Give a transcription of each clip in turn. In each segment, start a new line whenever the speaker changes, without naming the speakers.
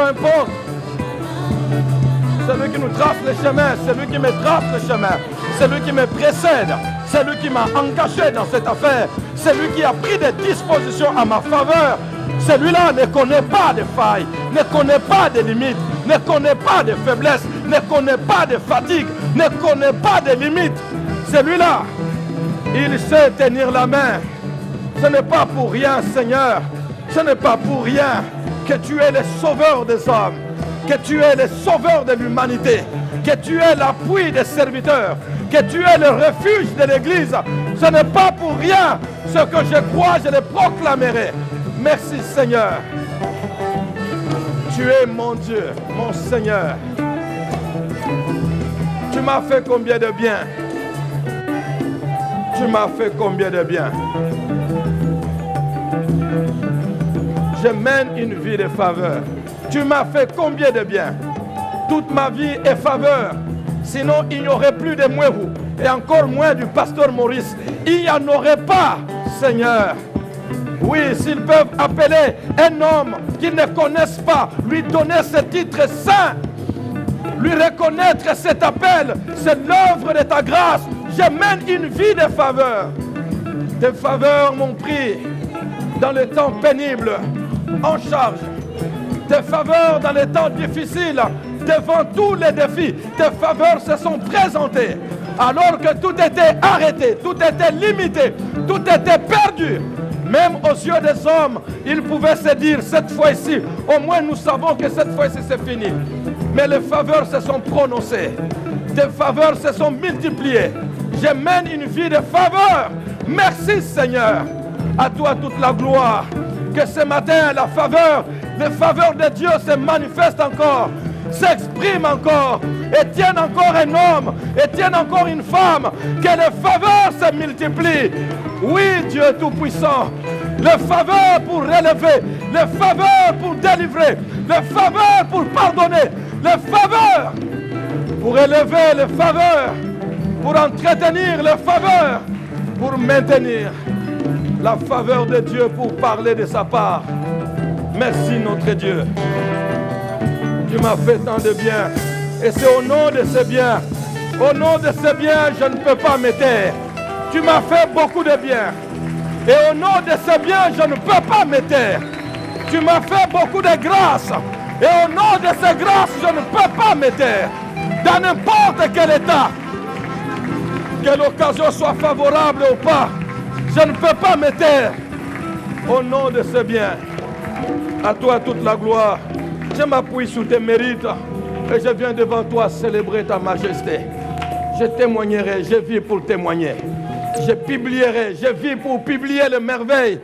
importe. C'est lui qui nous trace le chemin, c'est lui qui me trace le chemin, c'est lui qui me précède, c'est lui qui m'a engagé dans cette affaire, c'est lui qui a pris des dispositions à ma faveur. Celui-là ne connaît pas de failles, ne connaît pas de limites, ne connaît pas de faiblesses, ne connaît pas de fatigue, ne connaît pas de limites. Celui-là, il sait tenir la main. Ce n'est pas pour rien, Seigneur, ce n'est pas pour rien que tu es le sauveur des hommes, que tu es le sauveur de l'humanité, que tu es l'appui des serviteurs, que tu es le refuge de l'Église. Ce n'est pas pour rien. Ce que je crois, je le proclamerai. Merci Seigneur. Tu es mon Dieu, mon Seigneur. Tu m'as fait combien de bien? Tu m'as fait combien de bien? Je mène une vie de faveur. Tu m'as fait combien de bien? Toute ma vie est faveur. Sinon, il n'y aurait plus de Mouérou et encore moins du pasteur Maurice. Il n'y en aurait pas, Seigneur. Oui, s'ils peuvent appeler un homme qu'ils ne connaissent pas, lui donner ce titre saint, lui reconnaître cet appel, c'est l'œuvre de ta grâce. Je mène une vie de faveur. Tes faveurs m'ont pris dans les temps pénibles en charge. Tes faveurs dans les temps difficiles, devant tous les défis, tes faveurs se sont présentées. Alors que tout était arrêté, tout était limité, tout était perdu. Même aux yeux des hommes, ils pouvaient se dire, cette fois-ci, au moins nous savons que cette fois-ci c'est fini. Mais les faveurs se sont prononcées. Tes faveurs se sont multipliées. Je mène une vie de faveur. Merci Seigneur. À toi toute la gloire. Que ce matin, la faveur, les faveurs de Dieu se manifestent encore, s'expriment encore, et tiennent encore un homme, et tiennent encore une femme. Que les faveurs se multiplient. Oui, Dieu Tout-Puissant, les faveurs pour relever, les faveurs pour délivrer, les faveurs pour pardonner, les faveurs pour élever, les faveurs pour entretenir, les faveurs pour maintenir. La faveur de Dieu pour parler de sa part. Merci notre Dieu. Tu m'as fait tant de bien. Et c'est au nom de ce bien, au nom de ce bien, je ne peux pas me taire. Tu m'as fait beaucoup de bien. Et au nom de ce bien, je ne peux pas me taire. Tu m'as fait beaucoup de grâce. Et au nom de ces grâces, je ne peux pas me taire. Dans n'importe quel état, que l'occasion soit favorable ou pas, je ne peux pas me taire. Au nom de ce bien, à toi toute la gloire. Je m'appuie sur tes mérites et je viens devant toi célébrer ta majesté. Je témoignerai, je vis pour témoigner. Je publierai, je vis pour publier les merveilles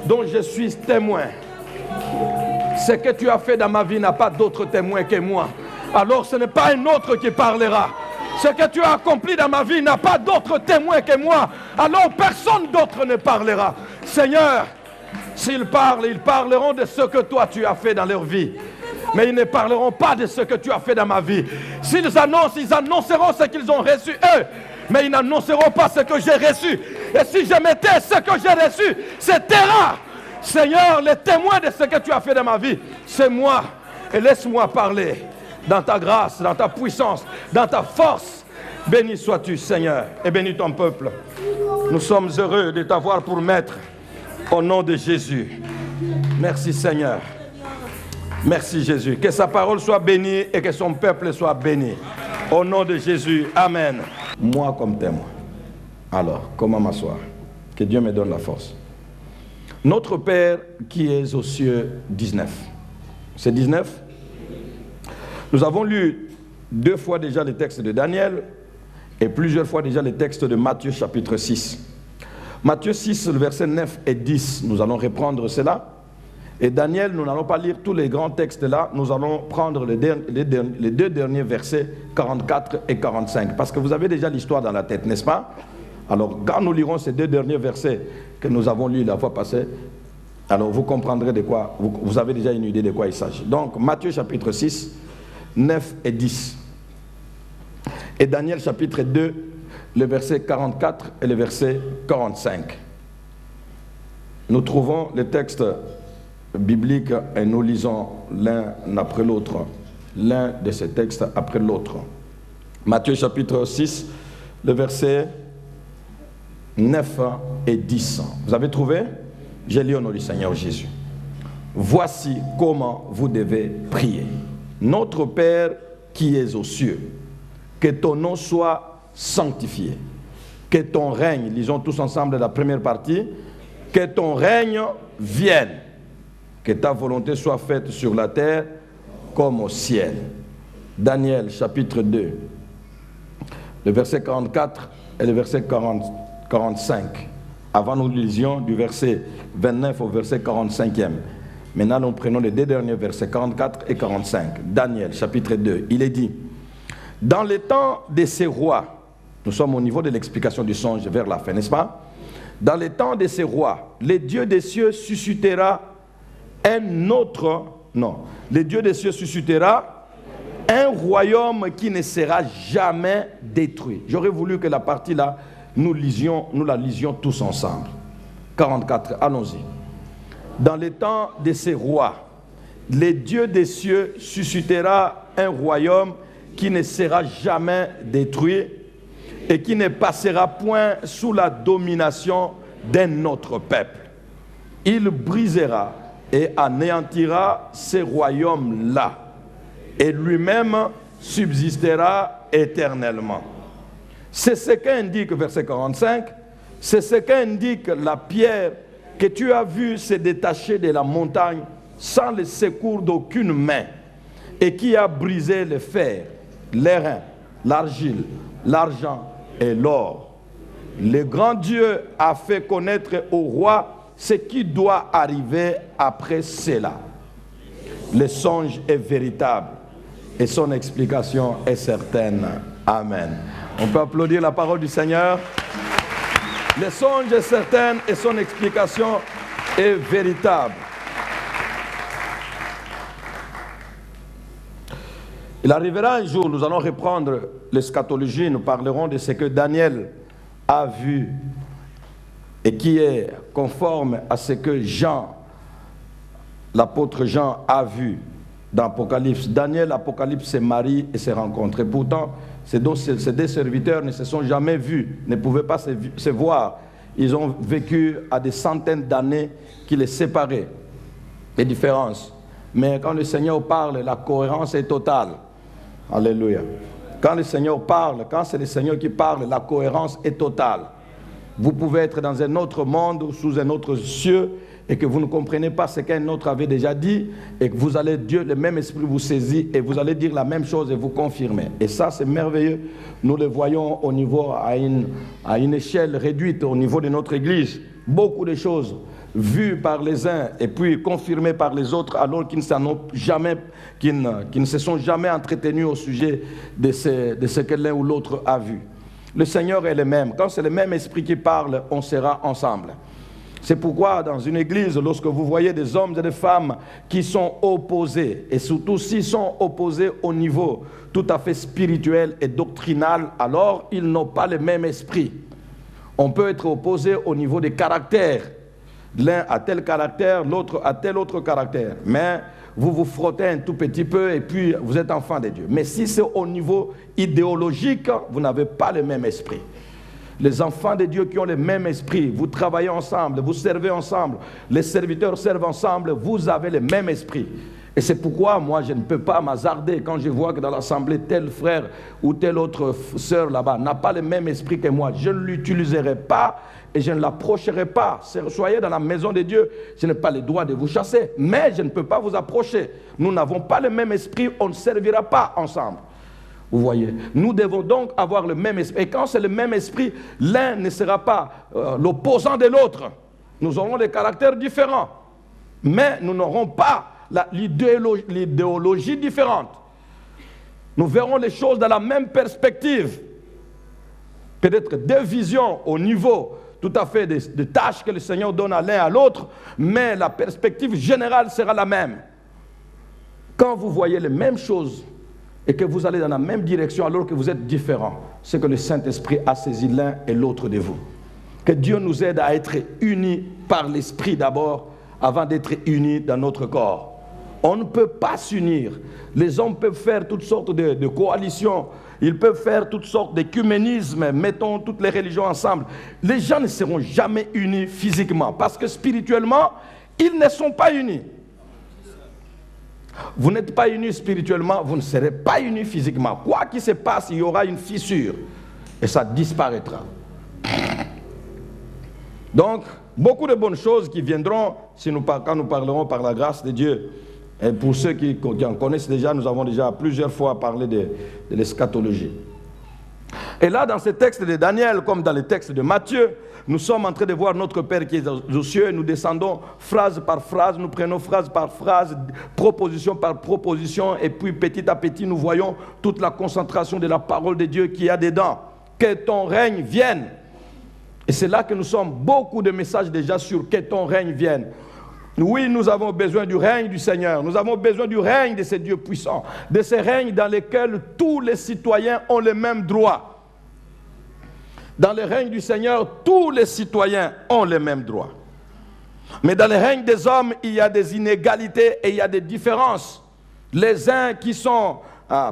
dont je suis témoin. Ce que tu as fait dans ma vie n'a pas d'autre témoin que moi. Alors ce n'est pas un autre qui parlera. Ce que tu as accompli dans ma vie n'a pas d'autre témoin que moi. Alors personne d'autre ne parlera. Seigneur, s'ils parlent, ils parleront de ce que toi tu as fait dans leur vie. Mais ils ne parleront pas de ce que tu as fait dans ma vie. S'ils annoncent, ils annonceront ce qu'ils ont reçu eux. Mais ils n'annonceront pas ce que j'ai reçu. Et si je mettais ce que j'ai reçu, c'est terrain. Seigneur, le témoin de ce que tu as fait dans ma vie, c'est moi. Et laisse-moi parler dans ta grâce, dans ta puissance, dans ta force. Béni sois-tu, Seigneur, et bénis ton peuple. Nous sommes heureux de t'avoir pour maître. Au nom de Jésus. Merci, Seigneur. Merci, Jésus. Que sa parole soit bénie et que son peuple soit béni. Au nom de Jésus. Amen. Moi comme témoin. Alors, comment m'asseoir? Que Dieu me donne la force. Notre Père qui est aux cieux, 19. C'est 19? Nous avons lu 2 fois déjà le texte de Daniel et plusieurs fois déjà le texte de Matthieu chapitre 6. Matthieu 6, le verset 9 et 10, nous allons reprendre cela. Et Daniel, nous n'allons pas lire tous les grands textes là, nous allons prendre les 2 derniers versets, 44 et 45. Parce que vous avez déjà l'histoire dans la tête, n'est-ce pas? Alors, quand nous lirons ces 2 derniers versets que nous avons lus la fois passée, alors vous comprendrez de quoi, vous avez déjà une idée de quoi il s'agit. Donc, Matthieu chapitre 6, 9 et 10. Et Daniel chapitre 2, le verset 44 et le verset 45. Nous trouvons le texte biblique et nous lisons l'un après l'autre, l'un de ces textes après l'autre. Matthieu chapitre 6, le verset 9 et 10. Vous avez trouvé? J'ai lu au nom du Seigneur Jésus. Voici comment vous devez prier. Notre Père qui es aux cieux, que ton nom soit sanctifié, que ton règne, lisons tous ensemble la première partie, que ton règne vienne, que ta volonté soit faite sur la terre comme au ciel. Daniel chapitre 2, le verset 44 et le verset 45. Avant nous lisions du verset 29 au verset 45e. Maintenant nous prenons les deux derniers versets 44 et 45. Daniel chapitre 2, il est dit: dans les temps de ces rois, nous sommes au niveau de l'explication du songe vers la fin, n'est-ce pas? Dans les temps de ces rois, le Dieu des cieux suscitera le Dieu des cieux suscitera un royaume qui ne sera jamais détruit. J'aurais voulu que la partie là, nous la lisions tous ensemble. 44, allons-y. Dans les temps de ces rois, le Dieu des cieux suscitera un royaume qui ne sera jamais détruit et qui ne passera point sous la domination d'un autre peuple. Il brisera et anéantira ces royaumes-là, et lui-même subsistera éternellement. C'est ce qu'indique, verset 45, c'est ce qu'indique la pierre que tu as vue se détacher de la montagne sans le secours d'aucune main, et qui a brisé le fer, l'airain, l'argile, l'argent et l'or. Le grand Dieu a fait connaître au roi ce qui doit arriver après cela. Le songe est véritable et son explication est certaine. Amen. On peut applaudir la parole du Seigneur. Le songe est certain et son explication est véritable. Il arrivera un jour, nous allons reprendre l'eschatologie, nous parlerons de ce que Daniel a vu et qui est conforme à ce que Jean, l'apôtre Jean, a vu dans l'Apocalypse. Daniel, l'Apocalypse, se marie et se rencontre. Et pourtant, ces deux serviteurs ne se sont jamais vus, ne pouvaient pas se voir. Ils ont vécu à des centaines d'années qui les séparaient, les différences. Mais quand le Seigneur parle, la cohérence est totale. Alléluia. Quand le Seigneur parle, quand c'est le Seigneur qui parle, la cohérence est totale. Vous pouvez être dans un autre monde, sous un autre cieux, et que vous ne comprenez pas ce qu'un autre avait déjà dit, et que vous allez, Dieu, le même esprit vous saisit, et vous allez dire la même chose et vous confirmer. Et ça, c'est merveilleux. Nous le voyons au niveau, à une échelle réduite, au niveau de notre Église. Beaucoup de choses vues par les uns et puis confirmées par les autres, alors qu'ils ne se sont jamais entretenus au sujet de ce que l'un ou l'autre a vu. Le Seigneur est le même. Quand c'est le même esprit qui parle, on sera ensemble. C'est pourquoi dans une église, lorsque vous voyez des hommes et des femmes qui sont opposés, et surtout s'ils sont opposés au niveau tout à fait spirituel et doctrinal, alors ils n'ont pas le même esprit. On peut être opposé au niveau des caractères. L'un a tel caractère, l'autre a tel autre caractère. Mais vous vous frottez un tout petit peu et puis vous êtes enfant de Dieu. Mais si c'est au niveau idéologique, vous n'avez pas le même esprit. Les enfants de Dieu qui ont le même esprit, vous travaillez ensemble, vous servez ensemble, les serviteurs servent ensemble, vous avez le même esprit. Et c'est pourquoi moi je ne peux pas m'hasarder quand je vois que dans l'assemblée tel frère ou telle autre sœur là-bas n'a pas le même esprit que moi. Je ne l'utiliserai pas et je ne l'approcherai pas. Soyez dans la maison de Dieu, je n'ai pas le droit de vous chasser, mais je ne peux pas vous approcher. Nous n'avons pas le même esprit, on ne servira pas ensemble. Vous voyez, nous devons donc avoir le même esprit. Et quand c'est le même esprit, l'un ne sera pas l'opposant de l'autre. Nous aurons des caractères différents, mais nous n'aurons pas l'idéologie différente. Nous verrons les choses dans la même perspective. Peut-être deux visions au niveau tout à fait des tâches que le Seigneur donne à l'un à l'autre, mais la perspective générale sera la même. Quand vous voyez les mêmes choses et que vous allez dans la même direction alors que vous êtes différents, c'est que le Saint-Esprit a saisi l'un et l'autre de vous. Que Dieu nous aide à être unis par l'Esprit d'abord, avant d'être unis dans notre corps. On ne peut pas s'unir. Les hommes peuvent faire toutes sortes de coalitions. Ils peuvent faire toutes sortes d'écuménisme. Mettons toutes les religions ensemble. Les gens ne seront jamais unis physiquement. Parce que spirituellement, ils ne sont pas unis. Vous n'êtes pas unis spirituellement, vous ne serez pas unis physiquement. Quoi qu'il se passe, il y aura une fissure. Et ça disparaîtra. Donc, beaucoup de bonnes choses qui viendront quand nous parlerons par la grâce de Dieu. Et pour ceux qui en connaissent déjà, nous avons déjà plusieurs fois parlé de l'eschatologie. Et là, dans ce texte de Daniel, comme dans les textes de Matthieu, nous sommes en train de voir notre Père qui est aux cieux, et nous descendons phrase par phrase, nous prenons phrase par phrase, proposition par proposition, et puis petit à petit, nous voyons toute la concentration de la parole de Dieu qu'il y a dedans. Que ton règne vienne. Et c'est là que nous sommes, beaucoup de messages déjà sur que ton règne vienne. Oui, nous avons besoin du règne du Seigneur. Nous avons besoin du règne de ces dieux puissants. De ces règnes dans lesquels tous les citoyens ont les mêmes droits. Dans le règne du Seigneur, tous les citoyens ont les mêmes droits. Mais dans le règne des hommes, il y a des inégalités et il y a des différences. Les uns qui sont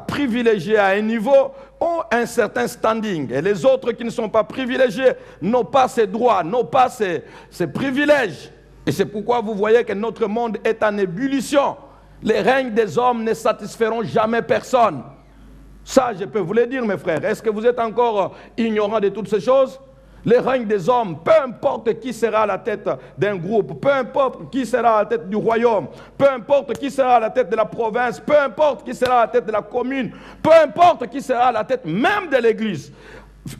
privilégiés à un niveau ont un certain standing. Et les autres qui ne sont pas privilégiés n'ont pas ces droits, n'ont pas ces privilèges. Et c'est pourquoi vous voyez que notre monde est en ébullition. Les règnes des hommes ne satisferont jamais personne. Ça, je peux vous le dire, mes frères. Est-ce que vous êtes encore ignorants de toutes ces choses? Les règnes des hommes, peu importe qui sera à la tête d'un groupe, peu importe qui sera à la tête du royaume, peu importe qui sera à la tête de la province, peu importe qui sera à la tête de la commune, peu importe qui sera à la tête même de l'église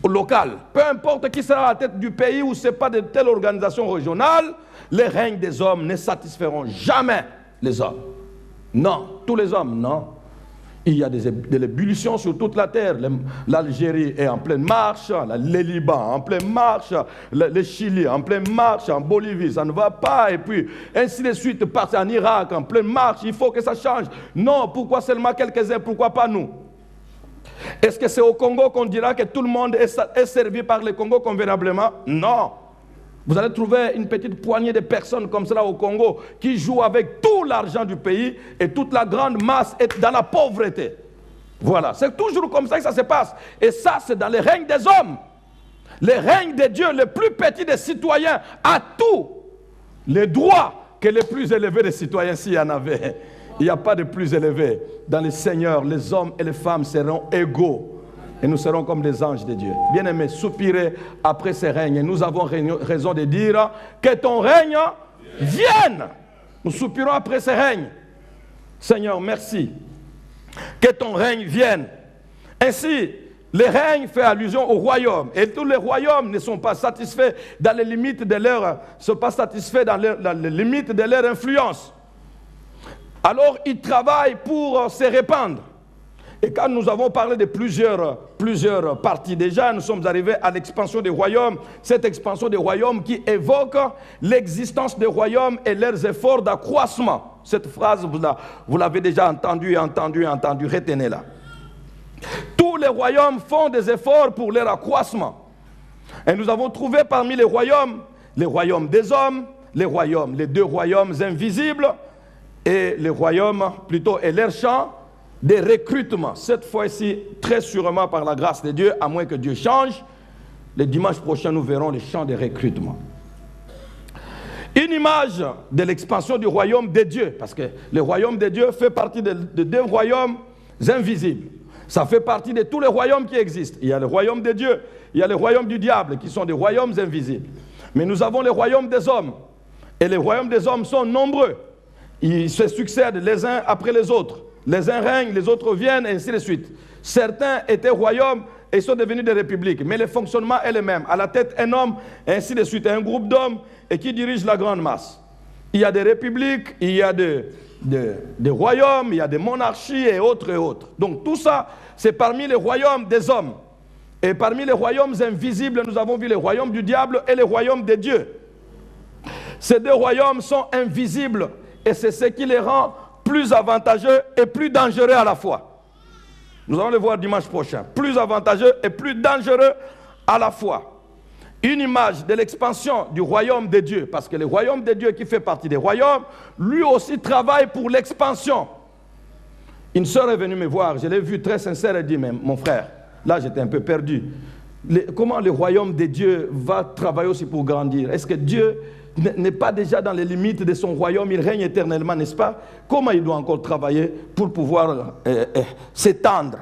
locale, peu importe qui sera à la tête du pays où ce n'est pas de telle organisation régionale, les règnes des hommes ne satisferont jamais les hommes. Non, tous les hommes, non. Il y a de l'ébullition sur toute la terre. L'Algérie est en pleine marche, le Liban en pleine marche, le Chili en pleine marche, en Bolivie ça ne va pas, et puis ainsi de suite, partir en Irak en pleine marche, il faut que ça change. Non, pourquoi seulement quelques-uns, pourquoi pas nous? Est-ce que c'est au Congo qu'on dira que tout le monde est servi par le Congo convenablement? Non. Vous allez trouver une petite poignée de personnes comme cela au Congo qui jouent avec tout l'argent du pays et toute la grande masse est dans la pauvreté. Voilà, c'est toujours comme ça que ça se passe. Et ça, c'est dans le règne des hommes. Le règne de Dieu, le plus petit des citoyens, a tous les droits que les plus élevés des citoyens, s'il y en avait. Il n'y a pas de plus élevé. Dans le Seigneur, les hommes et les femmes seront égaux. Et nous serons comme des anges de Dieu. Bien-aimés, soupirez après ces règnes. Et nous avons raison de dire que ton règne vienne. Nous soupirons après ces règnes. Seigneur, merci. Que ton règne vienne. Ainsi, le règne fait allusion au royaume. Et tous les royaumes ne sont pas satisfaits dans les limites de leur, dans les limites de leur influence. Alors, ils travaillent pour se répandre. Et quand nous avons parlé de plusieurs parties déjà, nous sommes arrivés à l'expansion des royaumes. Cette expansion des royaumes qui évoque l'existence des royaumes et leurs efforts d'accroissement. Cette phrase, vous l'avez déjà entendue, retenez-la. Tous les royaumes font des efforts pour leur accroissement. Et nous avons trouvé parmi les royaumes des hommes, les deux royaumes invisibles, et les royaumes, plutôt, et leurs champs, des recrutements. Cette fois-ci, très sûrement par la grâce de Dieu, à moins que Dieu change, le dimanche prochain, nous verrons les champs de recrutement. Une image de l'expansion du royaume de Dieu, parce que le royaume de Dieu fait partie de deux royaumes invisibles. Ça fait partie de tous les royaumes qui existent. Il y a le royaume de Dieu, il y a le royaume du diable, qui sont des royaumes invisibles. Mais nous avons le royaume des hommes. Et les royaumes des hommes sont nombreux. Ils se succèdent les uns après les autres. Les uns règnent, les autres viennent, et ainsi de suite. Certains étaient royaumes et sont devenus des républiques. Mais le fonctionnement est le même. À la tête, un homme, et ainsi de suite. Un groupe d'hommes et qui dirige la grande masse. Il y a des républiques, il y a des royaumes, il y a des monarchies et autres et autres. Donc tout ça, c'est parmi les royaumes des hommes. Et parmi les royaumes invisibles, nous avons vu les royaumes du diable et les royaumes de Dieu. Ces deux royaumes sont invisibles et c'est ce qui les rend plus avantageux et plus dangereux à la fois. Nous allons le voir dimanche prochain. Plus avantageux et plus dangereux à la fois. une image de l'expansion du royaume de Dieu, parce que le royaume de Dieu qui fait partie des royaumes, lui aussi travaille pour l'expansion. Une sœur est venue me voir, je l'ai vue très sincère, elle dit, mais mon frère, là j'étais un peu perdu. Comment le royaume de Dieu va travailler aussi pour grandir? Est-ce que Dieu n'est pas déjà dans les limites de son royaume, il règne éternellement, n'est-ce pas? Comment il doit encore travailler pour pouvoir s'étendre?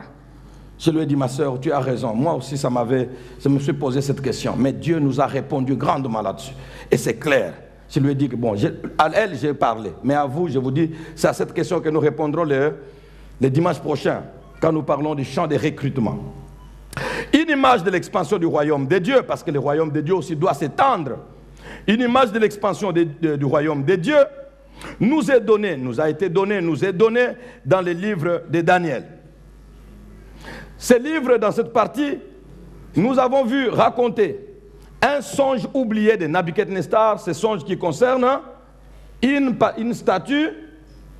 Je lui ai dit, ma sœur, tu as raison. Moi aussi, je me suis posé cette question. Mais Dieu nous a répondu grandement là-dessus. Et c'est clair. Je lui ai dit que, bon, à elle, j'ai parlé. Mais à vous, je vous dis, c'est à cette question que nous répondrons les dimanches prochains, quand nous parlons du champ de recrutement. Une image de l'expansion du royaume de Dieu, parce que le royaume de Dieu aussi doit s'étendre. Une image de l'expansion du royaume de Dieu nous est donnée dans les livres de Daniel. Ces livres, dans cette partie, nous avons vu raconter un songe oublié de Nabuchodonosor, ce songe qui concerne une statue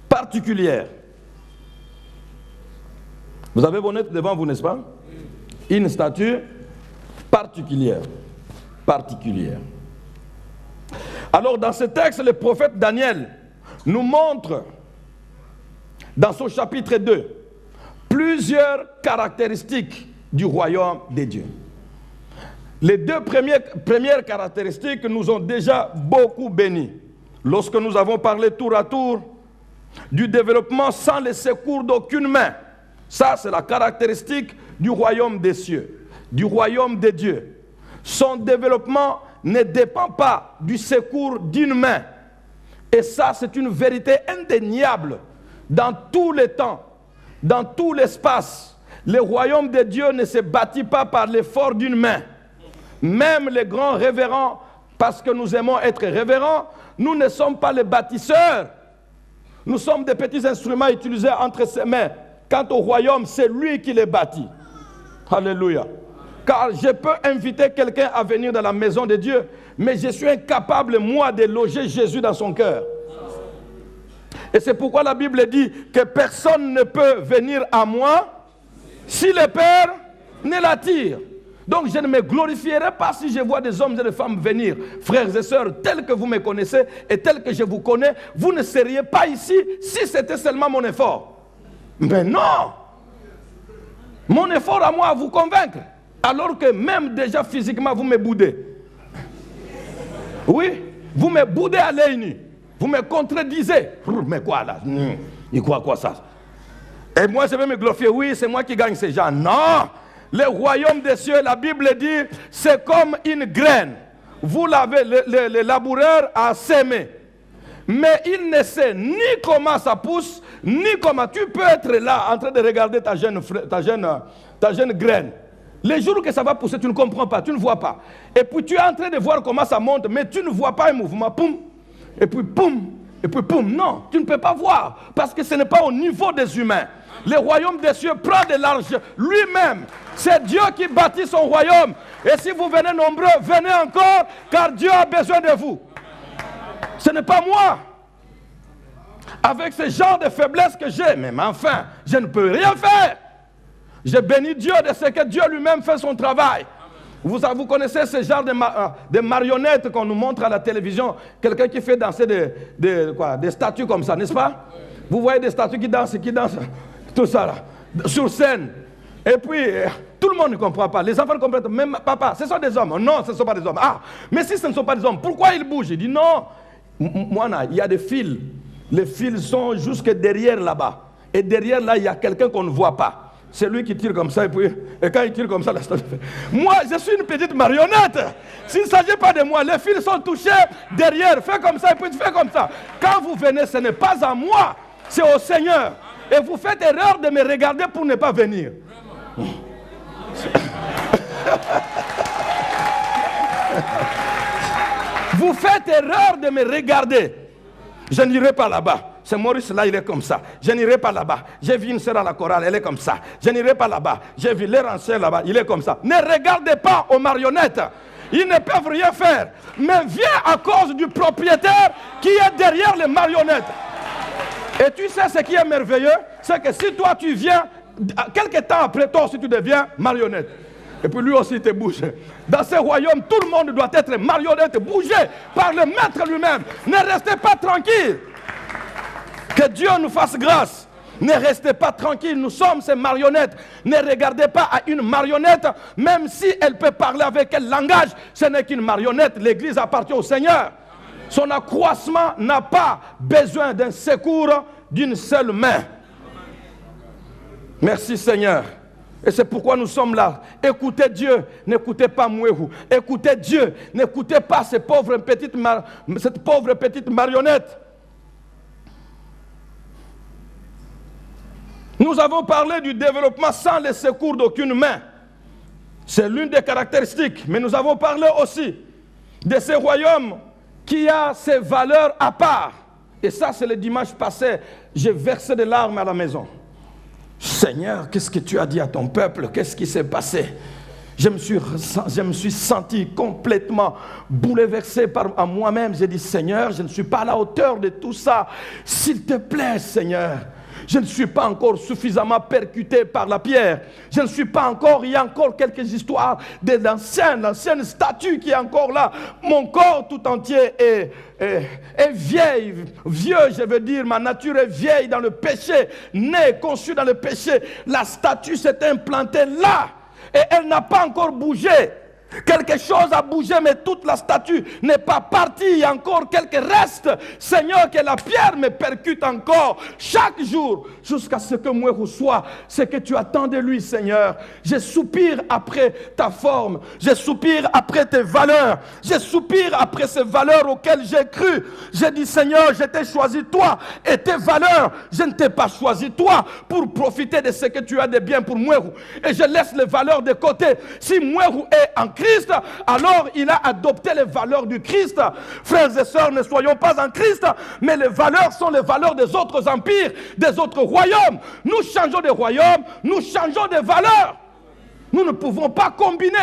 particulière. Vous avez vos notes devant vous, n'est-ce pas? Une statue particulière. Alors, dans ce texte, le prophète Daniel nous montre, dans son chapitre 2, plusieurs caractéristiques du royaume de Dieu. Les deux premières caractéristiques nous ont déjà beaucoup bénis. Lorsque nous avons parlé tour à tour du développement sans le secours d'aucune main. Ça, c'est la caractéristique du royaume des cieux, du royaume de Dieu. Son développement ne dépend pas du secours d'une main. Et ça, c'est une vérité indéniable dans tous les temps. Dans tout l'espace, le royaume de Dieu ne se bâtit pas par l'effort d'une main. Même les grands révérends, parce que nous aimons être révérends, nous ne sommes pas les bâtisseurs. Nous sommes des petits instruments utilisés entre ses mains. Quant au royaume, c'est lui qui les bâtit. Alléluia. Car je peux inviter quelqu'un à venir dans la maison de Dieu, mais je suis incapable, moi, de loger Jésus dans son cœur. Et c'est pourquoi la Bible dit que personne ne peut venir à moi si le Père ne l'attire. Donc je ne me glorifierai pas si je vois des hommes et des femmes venir. Frères et sœurs, tels que vous me connaissez et tels que je vous connais, vous ne seriez pas ici si c'était seulement mon effort. Mais non! Mon effort à moi à vous convaincre. Alors que même déjà physiquement, vous me boudez. Oui, vous me boudez à l'œil nu. Vous me contredisez. Mais quoi là? Il croit quoi ça? Et moi je vais me glorifier. Oui, c'est moi qui gagne ces gens. Non! Le royaume des cieux, la Bible dit, c'est comme une graine. Vous l'avez, le laboureur a sémé. Mais il ne sait ni comment ça pousse, ni comment. Tu peux être là en train de regarder ta jeune graine. Les jours que ça va pousser, tu ne comprends pas, tu ne vois pas. Et puis tu es en train de voir comment ça monte, mais tu ne vois pas un mouvement. Poum, et puis poum, et puis poum. Non, tu ne peux pas voir, parce que ce n'est pas au niveau des humains. Le royaume des cieux prend de l'argent lui-même. C'est Dieu qui bâtit son royaume. Et si vous venez nombreux, venez encore, car Dieu a besoin de vous. Ce n'est pas moi. Avec ce genre de faiblesse que j'ai, mais enfin, je ne peux rien faire. Je bénis Dieu de ce que Dieu lui-même fait son travail. Vous connaissez ce genre de marionnettes qu'on nous montre à la télévision. Quelqu'un qui fait danser des statues comme ça, n'est-ce pas? Vous voyez des statues qui dansent, tout ça là, sur scène. Et puis, tout le monde ne comprend pas. Les enfants ne comprennent pas. Même papa, ce sont des hommes. Non, ce ne sont pas des hommes. Ah, mais si ce ne sont pas des hommes, pourquoi ils bougent? Il dit non. Moi, il y a des fils. Les fils sont jusque derrière là-bas. Et derrière là, il y a quelqu'un qu'on ne voit pas. C'est lui qui tire comme ça, et quand il tire comme ça, la statue fait. Moi, je suis une petite marionnette. S'il ne s'agit pas de moi, les fils sont touchés derrière. Fais comme ça, et puis tu fais comme ça. Quand vous venez, ce n'est pas à moi, c'est au Seigneur. Et vous faites erreur de me regarder pour ne pas venir. Vous faites erreur de me regarder. Je n'irai pas là-bas. C'est Maurice là, il est comme ça. Je n'irai pas là-bas. J'ai vu une sœur à la chorale, elle est comme ça. Je n'irai pas là-bas. J'ai vu l'air ancien là-bas, il est comme ça. Ne regardez pas aux marionnettes. Ils ne peuvent rien faire. Mais viens à cause du propriétaire qui est derrière les marionnettes. Et tu sais ce qui est merveilleux? C'est que si toi tu viens, quelque temps après toi aussi tu deviens marionnette. Et puis lui aussi te bouge. Dans ce royaume, tout le monde doit être marionnette, bougé par le maître lui-même. Ne restez pas tranquille. Que Dieu nous fasse grâce. Ne restez pas tranquille, nous sommes ces marionnettes. Ne regardez pas à une marionnette, même si elle peut parler avec quel langage, ce n'est qu'une marionnette. L'église appartient au Seigneur. Son accroissement n'a pas besoin d'un secours d'une seule main. Merci Seigneur. Et c'est pourquoi nous sommes là. Écoutez Dieu, n'écoutez pas Mouéhou. Écoutez Dieu, n'écoutez pas cette pauvre petite marionnette. Nous avons parlé du développement sans le secours d'aucune main. C'est l'une des caractéristiques. Mais nous avons parlé aussi de ce royaume qui a ses valeurs à part. Et ça, c'est le dimanche passé. J'ai versé des larmes à la maison. Seigneur, qu'est-ce que tu as dit à ton peuple? Qu'est-ce qui s'est passé? Je me suis senti complètement bouleversé par moi-même. J'ai dit, Seigneur, je ne suis pas à la hauteur de tout ça. S'il te plaît, Seigneur. Je ne suis pas encore suffisamment percuté par la pierre. Je ne suis pas encore, il y a encore quelques histoires de l'ancienne statue qui est encore là. Mon corps tout entier est vieille, vieux, je veux dire, ma nature est vieille dans le péché, née, conçue dans le péché. La statue s'est implantée là et elle n'a pas encore bougé. Quelque chose a bougé, mais toute la statue n'est pas partie. Il y a encore quelques restes. Seigneur, que la pierre me percute encore chaque jour jusqu'à ce que moi reçois ce que tu attends de lui, Seigneur. Je soupire après ta forme. Je soupire après tes valeurs. Je soupire après ces valeurs auxquelles j'ai cru. J'ai dit, Seigneur, je t'ai choisi toi et tes valeurs. Je ne t'ai pas choisi toi pour profiter de ce que tu as de bien pour Mouérou. Et je laisse les valeurs de côté. Si Mouérou est en Christ, alors il a adopté les valeurs du Christ. Frères et sœurs, ne soyons pas en Christ, mais les valeurs sont les valeurs des autres empires, des autres royaumes. Nous changeons de royaume, nous changeons de valeurs. Nous ne pouvons pas combiner.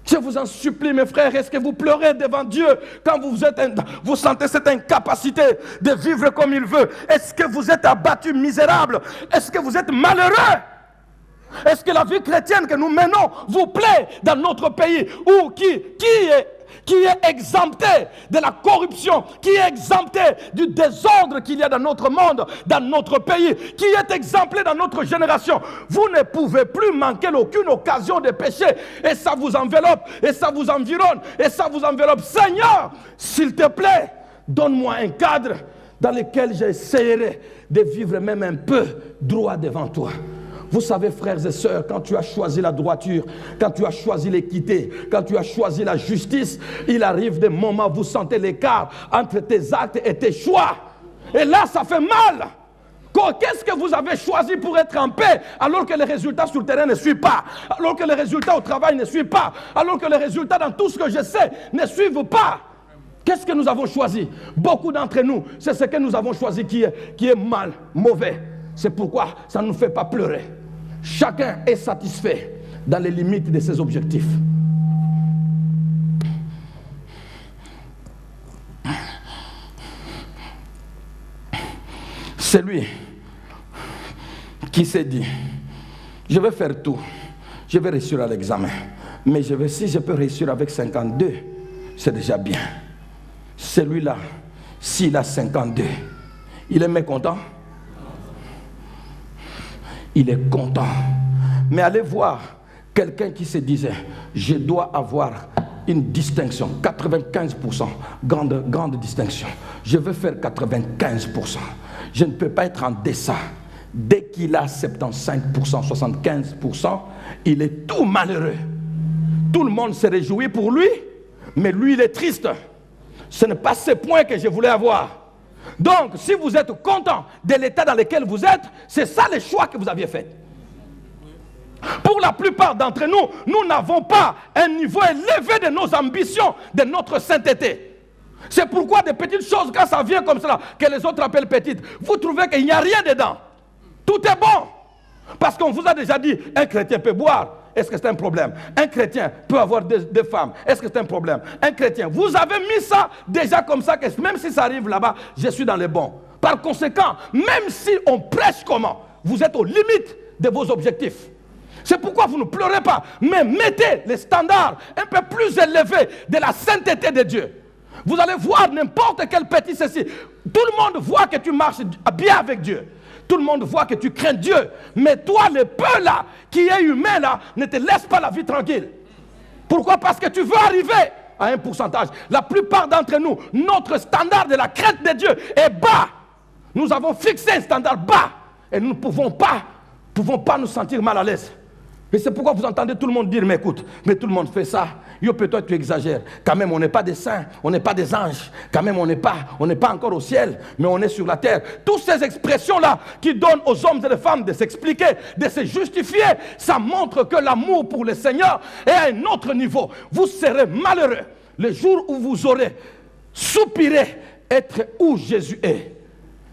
Je vous en supplie, mes frères, est-ce que vous pleurez devant Dieu quand vous sentez cette incapacité de vivre comme il veut? Est-ce que vous êtes abattu, misérable? Est-ce que vous êtes malheureux? Est-ce que la vie chrétienne que nous menons vous plaît dans notre pays, ou qui est exempté de la corruption, qui est exempté du désordre qu'il y a dans notre monde, dans notre pays, qui est exempté dans notre génération? Vous ne pouvez plus manquer aucune occasion de pécher, et ça vous enveloppe, et ça vous environne, et ça vous enveloppe. Seigneur, s'il te plaît, donne-moi un cadre dans lequel j'essaierai de vivre même un peu droit devant toi. Vous savez, frères et sœurs, quand tu as choisi la droiture, quand tu as choisi l'équité, quand tu as choisi la justice, il arrive des moments où vous sentez l'écart entre tes actes et tes choix. Et là, ça fait mal. Qu'est-ce que vous avez choisi pour être en paix, alors que les résultats sur le terrain ne suivent pas, alors que les résultats au travail ne suivent pas, alors que les résultats dans tout ce que je sais ne suivent pas? Qu'est-ce que nous avons choisi? Beaucoup d'entre nous, c'est ce que nous avons choisi qui est mal, mauvais. C'est pourquoi ça ne nous fait pas pleurer. Chacun est satisfait dans les limites de ses objectifs. C'est lui qui s'est dit, je vais faire tout, je vais réussir à l'examen, mais si je peux réussir avec 52, c'est déjà bien. Celui-là, s'il a 52, il est mécontent? Il est content. Mais allez voir quelqu'un qui se disait, je dois avoir une distinction, 95%, grande distinction. Je veux faire 95%. Je ne peux pas être en deçà. Dès qu'il a 75%, 75%, il est tout malheureux. Tout le monde se réjouit pour lui, mais lui, il est triste. Ce n'est pas ce point que je voulais avoir. Donc, si vous êtes content de l'état dans lequel vous êtes, c'est ça le choix que vous aviez fait. Pour la plupart d'entre nous, nous n'avons pas un niveau élevé de nos ambitions, de notre sainteté. C'est pourquoi des petites choses, quand ça vient comme cela, que les autres appellent petites, vous trouvez qu'il n'y a rien dedans. Tout est bon. Parce qu'on vous a déjà dit, un chrétien peut boire. Est-ce que c'est un problème? Un chrétien peut avoir des femmes. Est-ce que c'est un problème? Un chrétien, vous avez mis ça déjà comme ça, que même si ça arrive là-bas, je suis dans les bons. Par conséquent, même si on prêche comment, vous êtes aux limites de vos objectifs. C'est pourquoi vous ne pleurez pas, mais mettez les standards un peu plus élevés de la sainteté de Dieu. Vous allez voir n'importe quel petit ceci. Tout le monde voit que tu marches bien avec Dieu. Tout le monde voit que tu crains Dieu. Mais toi, le peu là, qui est humain là, ne te laisse pas la vie tranquille. Pourquoi? Parce que tu veux arriver à un pourcentage. La plupart d'entre nous, notre standard de la crainte de Dieu est bas. Nous avons fixé un standard bas. Et nous ne pouvons pas nous sentir mal à l'aise. Et c'est pourquoi vous entendez tout le monde dire, mais écoute, mais tout le monde fait ça. Yo, peut-être tu exagères. Quand même, on n'est pas des saints, on n'est pas des anges. Quand même, on n'est pas encore au ciel, mais on est sur la terre. Toutes ces expressions-là qui donnent aux hommes et aux femmes de s'expliquer, de se justifier, ça montre que l'amour pour le Seigneur est à un autre niveau. Vous serez malheureux le jour où vous aurez soupiré être où Jésus est.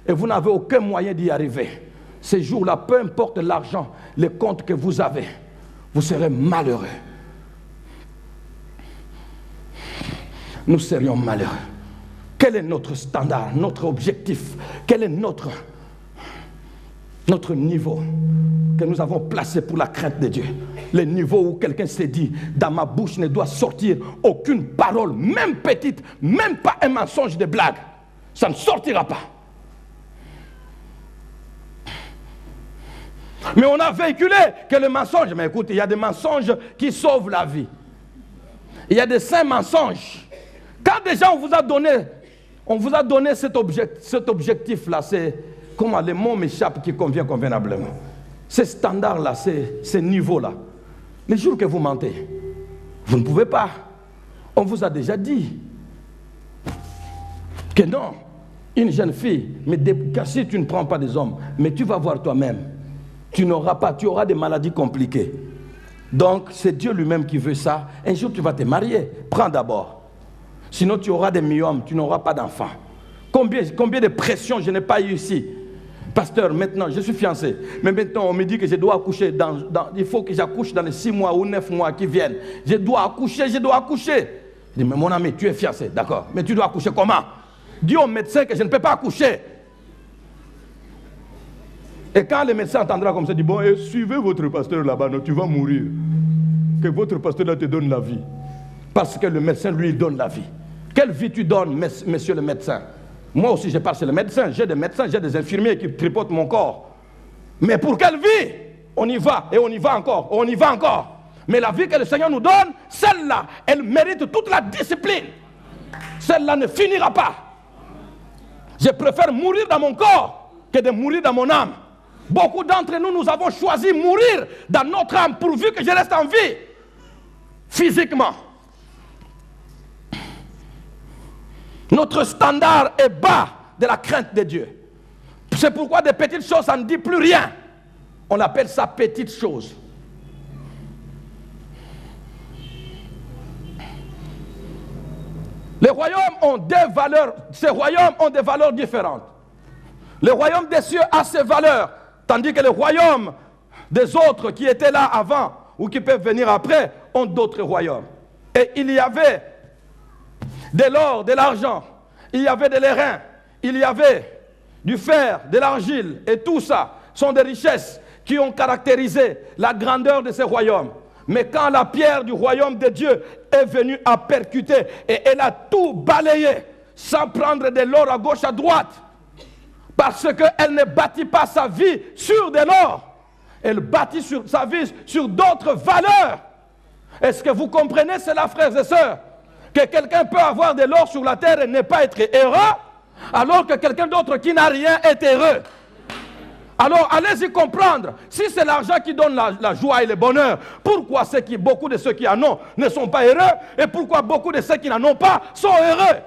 Et vous n'avez aucun moyen d'y arriver. Ces jours-là, peu importe l'argent, les comptes que vous avez, vous serez malheureux. Nous serions malheureux. Quel est notre standard, notre objectif? Quel est notre niveau que nous avons placé pour la crainte de Dieu? Le niveau où quelqu'un s'est dit, dans ma bouche ne doit sortir aucune parole, même petite, même pas un mensonge de blague. Ça ne sortira pas. Mais on a véhiculé que le mensonge, mais écoute, il y a des mensonges qui sauvent la vie. Il y a des saints mensonges. Quand déjà on vous a donné cet objectif-là, c'est, comment les mots m'échappent qui convient convenablement. Ces standards-là, ces niveaux-là. Les jours que vous mentez, vous ne pouvez pas. On vous a déjà dit que non, une jeune fille, mais si tu ne prends pas des hommes, mais tu vas voir toi-même. Tu auras des maladies compliquées. Donc, c'est Dieu lui-même qui veut ça. Un jour, tu vas te marier. Prends d'abord. Sinon, tu auras des myomes, tu n'auras pas d'enfants. Combien de pression je n'ai pas eu ici? Pasteur, maintenant, je suis fiancé. Mais maintenant, on me dit que je dois accoucher. Il faut que j'accouche dans les 6 mois ou 9 mois qui viennent. Je dois accoucher. Je dis, mais mon ami, tu es fiancé, d'accord. Mais tu dois accoucher comment? Dis au médecin que je ne peux pas accoucher. Et quand le médecin entendra comme ça, il dit, bon, suivez votre pasteur là-bas, non, tu vas mourir. Que votre pasteur là te donne la vie. Parce que le médecin, lui, donne la vie. Quelle vie tu donnes, monsieur le médecin? Moi aussi, je parle chez le médecin. J'ai des médecins, j'ai des infirmiers qui tripotent mon corps. Mais pour quelle vie? On y va, et on y va encore, on y va encore. Mais la vie que le Seigneur nous donne, celle-là, elle mérite toute la discipline. Celle-là ne finira pas. Je préfère mourir dans mon corps que de mourir dans mon âme. Beaucoup d'entre nous, nous avons choisi mourir dans notre âme pourvu que je reste en vie, physiquement. Notre standard est bas de la crainte de Dieu. C'est pourquoi des petites choses, ça ne dit plus rien. On appelle ça petites choses. Les royaumes ont des valeurs, ces royaumes ont des valeurs différentes. Le royaume des cieux a ses valeurs. Tandis que les royaumes des autres qui étaient là avant ou qui peuvent venir après ont d'autres royaumes. Et il y avait de l'or, de l'argent, il y avait de l'airain, il y avait du fer, de l'argile, et tout ça sont des richesses qui ont caractérisé la grandeur de ces royaumes. Mais quand la pierre du royaume de Dieu est venue à percuter et elle a tout balayé sans prendre de l'or à gauche à droite, parce qu'elle ne bâtit pas sa vie sur de l'or. Elle bâtit sa vie sur d'autres valeurs. Est-ce que vous comprenez cela, frères et sœurs? Que quelqu'un peut avoir de l'or sur la terre et ne pas être heureux, alors que quelqu'un d'autre qui n'a rien est heureux. Alors allez-y comprendre. Si c'est l'argent qui donne la joie et le bonheur, pourquoi beaucoup de ceux qui en ont ne sont pas heureux, et pourquoi beaucoup de ceux qui n'en ont pas sont heureux?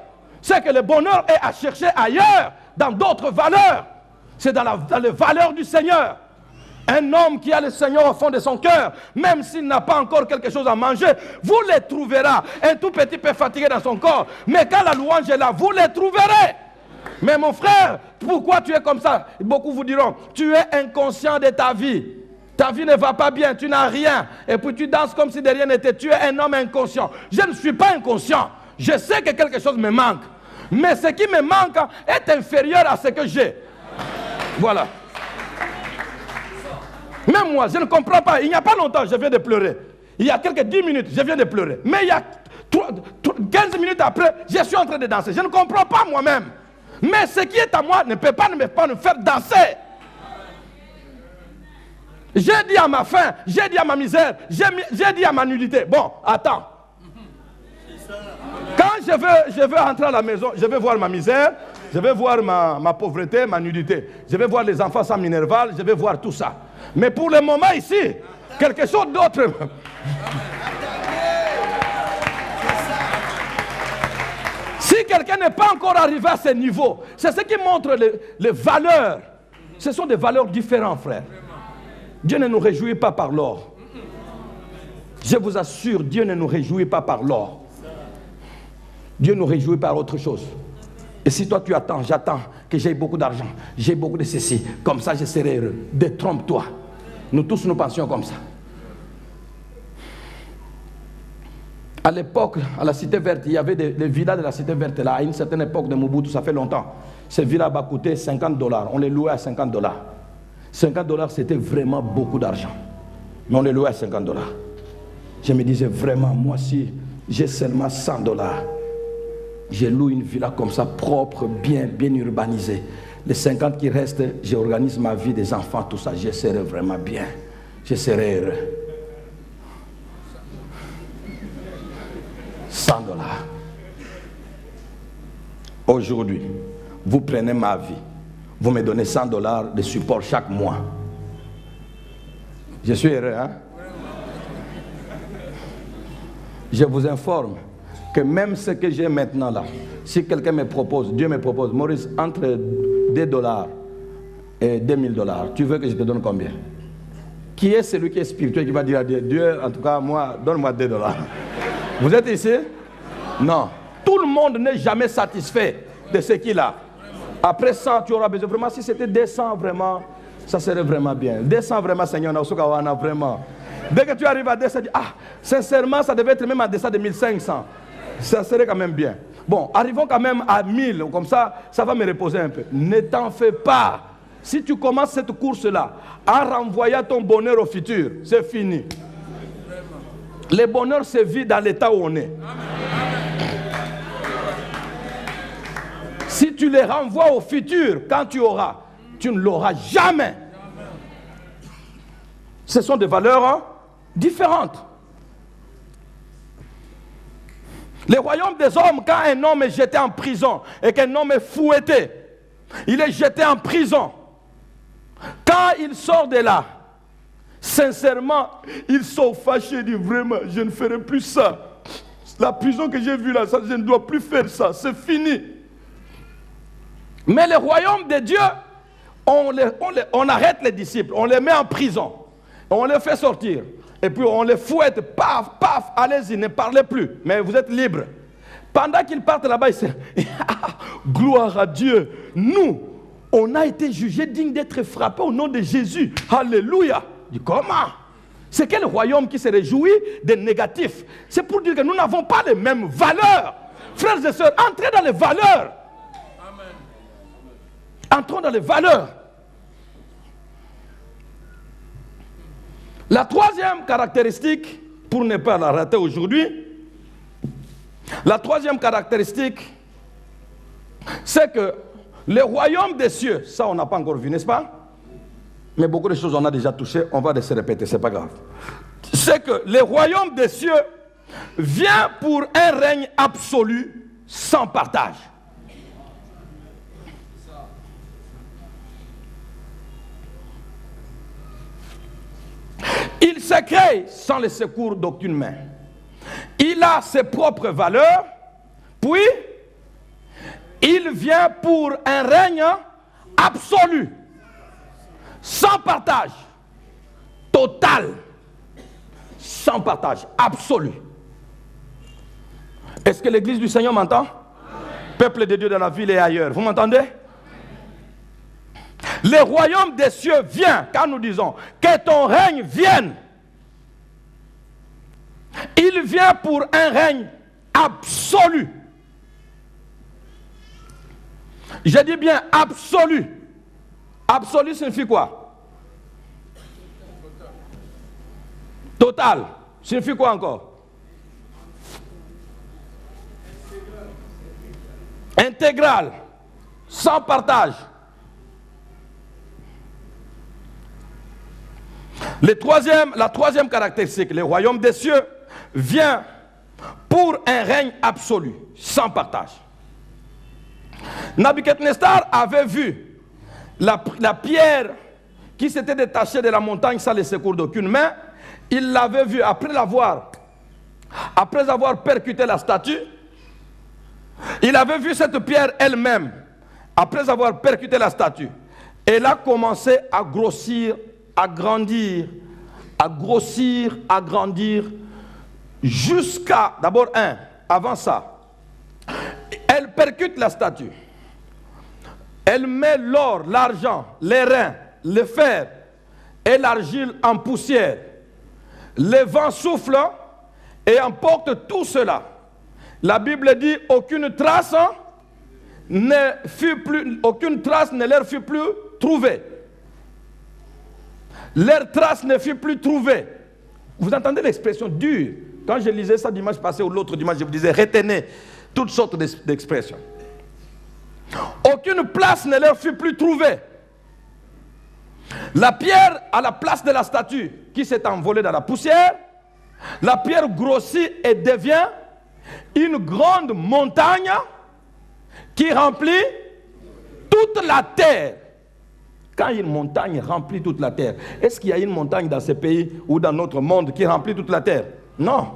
C'est que le bonheur est à chercher ailleurs, dans d'autres valeurs. C'est dans les valeurs du Seigneur. Un homme qui a le Seigneur au fond de son cœur, même s'il n'a pas encore quelque chose à manger, vous les trouverez. Un tout petit peu fatigué dans son corps, mais quand la louange est là, vous les trouverez. Mais mon frère, pourquoi tu es comme ça? Beaucoup vous diront, tu es inconscient de ta vie. Ta vie ne va pas bien, tu n'as rien. Et puis tu danses comme si de rien n'était. Tu es un homme inconscient. Je ne suis pas inconscient. Je sais que quelque chose me manque. Mais ce qui me manque est inférieur à ce que j'ai. Voilà. Même moi, je ne comprends pas. Il n'y a pas longtemps, je viens de pleurer. Il y a quelques 10 minutes, je viens de pleurer. Mais il y a 15 minutes après, je suis en train de danser. Je ne comprends pas moi-même. Mais ce qui est à moi ne peut pas me faire danser. J'ai dit à ma faim, j'ai dit à ma misère, j'ai dit à ma nudité. Bon, attends. Quand je veux entrer à la maison, je vais voir ma misère, je vais voir ma pauvreté, ma nudité. Je vais voir les enfants sans minerval, je vais voir tout ça. Mais pour le moment ici, quelque chose d'autre. Si quelqu'un n'est pas encore arrivé à ce niveau, c'est ce qui montre les valeurs. Ce sont des valeurs différentes, frère. Dieu ne nous réjouit pas par l'or. Je vous assure, Dieu ne nous réjouit pas par l'or. Dieu nous réjouit par autre chose. Et si toi tu attends, j'attends que j'ai beaucoup d'argent, j'ai beaucoup de ceci, comme ça je serai heureux. Détrompe-toi. Nous tous nous pensions comme ça. À l'époque, à la Cité Verte, il y avait des villas de la Cité Verte là, à une certaine époque de Mobutu, ça fait longtemps. Ces villas coûtaient $50. On les louait à $50. $50, c'était vraiment beaucoup d'argent. Mais on les louait à $50. Je me disais vraiment, moi si j'ai seulement $100, je loue une villa comme ça, propre, bien urbanisée. Les 50 qui restent, j'organise ma vie, des enfants, tout ça, je serai vraiment bien. Je serai heureux. $100. Aujourd'hui, vous prenez ma vie, vous me donnez $100 de support chaque mois. Je suis heureux, hein? Je vous informe que même ce que j'ai maintenant là, si quelqu'un me propose, Dieu me propose, Maurice, entre $2 et $2000, tu veux que je te donne combien? Qui est celui qui est spirituel qui va dire à Dieu, Dieu, en tout cas, moi, donne-moi $2. Vous êtes ici? Non. Tout le monde n'est jamais satisfait de ce qu'il a. Après 100, tu auras besoin. Vraiment, si c'était 200, vraiment, ça serait vraiment bien. 200, vraiment, Seigneur, on a vraiment. Dès que tu arrives à 200, tu dis, ah, sincèrement, ça devait être même à 200 de 1500. Ça serait quand même bien. Bon, arrivons quand même à 1000, comme ça, ça va me reposer un peu. Ne t'en fais pas. Si tu commences cette course-là, en renvoyant ton bonheur au futur, c'est fini. Le bonheur se vit dans l'état où on est. Si tu les renvoies au futur, quand tu auras, tu ne l'auras jamais. Ce sont des valeurs différentes. Le royaume des hommes, quand un homme est jeté en prison et qu'un homme est fouetté, il est jeté en prison. Quand il sort de là, sincèrement, ils sont fâchés, ils disent vraiment, je ne ferai plus ça. La prison que j'ai vue là, ça, je ne dois plus faire ça, c'est fini. Mais le royaume de Dieu, on arrête les disciples, on les met en prison, on les fait sortir. Et puis on les fouette, paf, paf, allez-y, ne parlez plus, mais vous êtes libres. Pendant qu'ils partent là-bas, ils se disent, gloire à Dieu, nous, on a été jugés dignes d'être frappés au nom de Jésus. Alléluia. Je dis, comment? C'est quel royaume qui se réjouit des négatifs? C'est pour dire que nous n'avons pas les mêmes valeurs. Frères et sœurs, entrez dans les valeurs. Amen. Entrons dans les valeurs. La troisième caractéristique, pour ne pas la rater aujourd'hui, la troisième caractéristique, c'est que le royaume des cieux, ça on n'a pas encore vu, n'est-ce pas? Mais beaucoup de choses on a déjà touché, on va se répéter, c'est pas grave. C'est que le royaume des cieux vient pour un règne absolu sans partage. Il se crée sans le secours d'aucune main. Il a ses propres valeurs, puis il vient pour un règne absolu, sans partage, total, sans partage, absolu. Est-ce que l'église du Seigneur m'entend? Amen. Peuple de Dieu dans la ville et ailleurs, vous m'entendez? Le royaume des cieux vient, quand nous disons que ton règne vienne. Il vient pour un règne absolu. Je dis bien absolu. Absolu signifie quoi? Total. Signifie quoi encore? Intégral. Sans partage. La troisième caractéristique, le royaume des cieux vient pour un règne absolu, sans partage. Nabuchodonosor avait vu la pierre qui s'était détachée de la montagne sans le secours d'aucune main. Il l'avait vue après avoir percuté la statue. Il avait vu cette pierre elle-même après avoir percuté la statue. Elle a commencé à grossir, à grandir, jusqu'à, d'abord avant ça, elle percute la statue. Elle met l'or, l'argent, les reins, le fer et l'argile en poussière. Le vent souffle et emporte tout cela. La Bible dit aucune trace ne leur fut plus trouvée. Leur trace ne fut plus trouvée. Vous entendez l'expression dure. Quand je lisais ça dimanche passé ou l'autre dimanche, je vous disais retenez toutes sortes d'expressions. Aucune place ne leur fut plus trouvée. La pierre à la place de la statue qui s'est envolée dans la poussière, la pierre grossit et devient une grande montagne qui remplit toute la terre. Quand une montagne remplit toute la terre, est-ce qu'il y a une montagne dans ce pays ou dans notre monde qui remplit toute la terre? Non.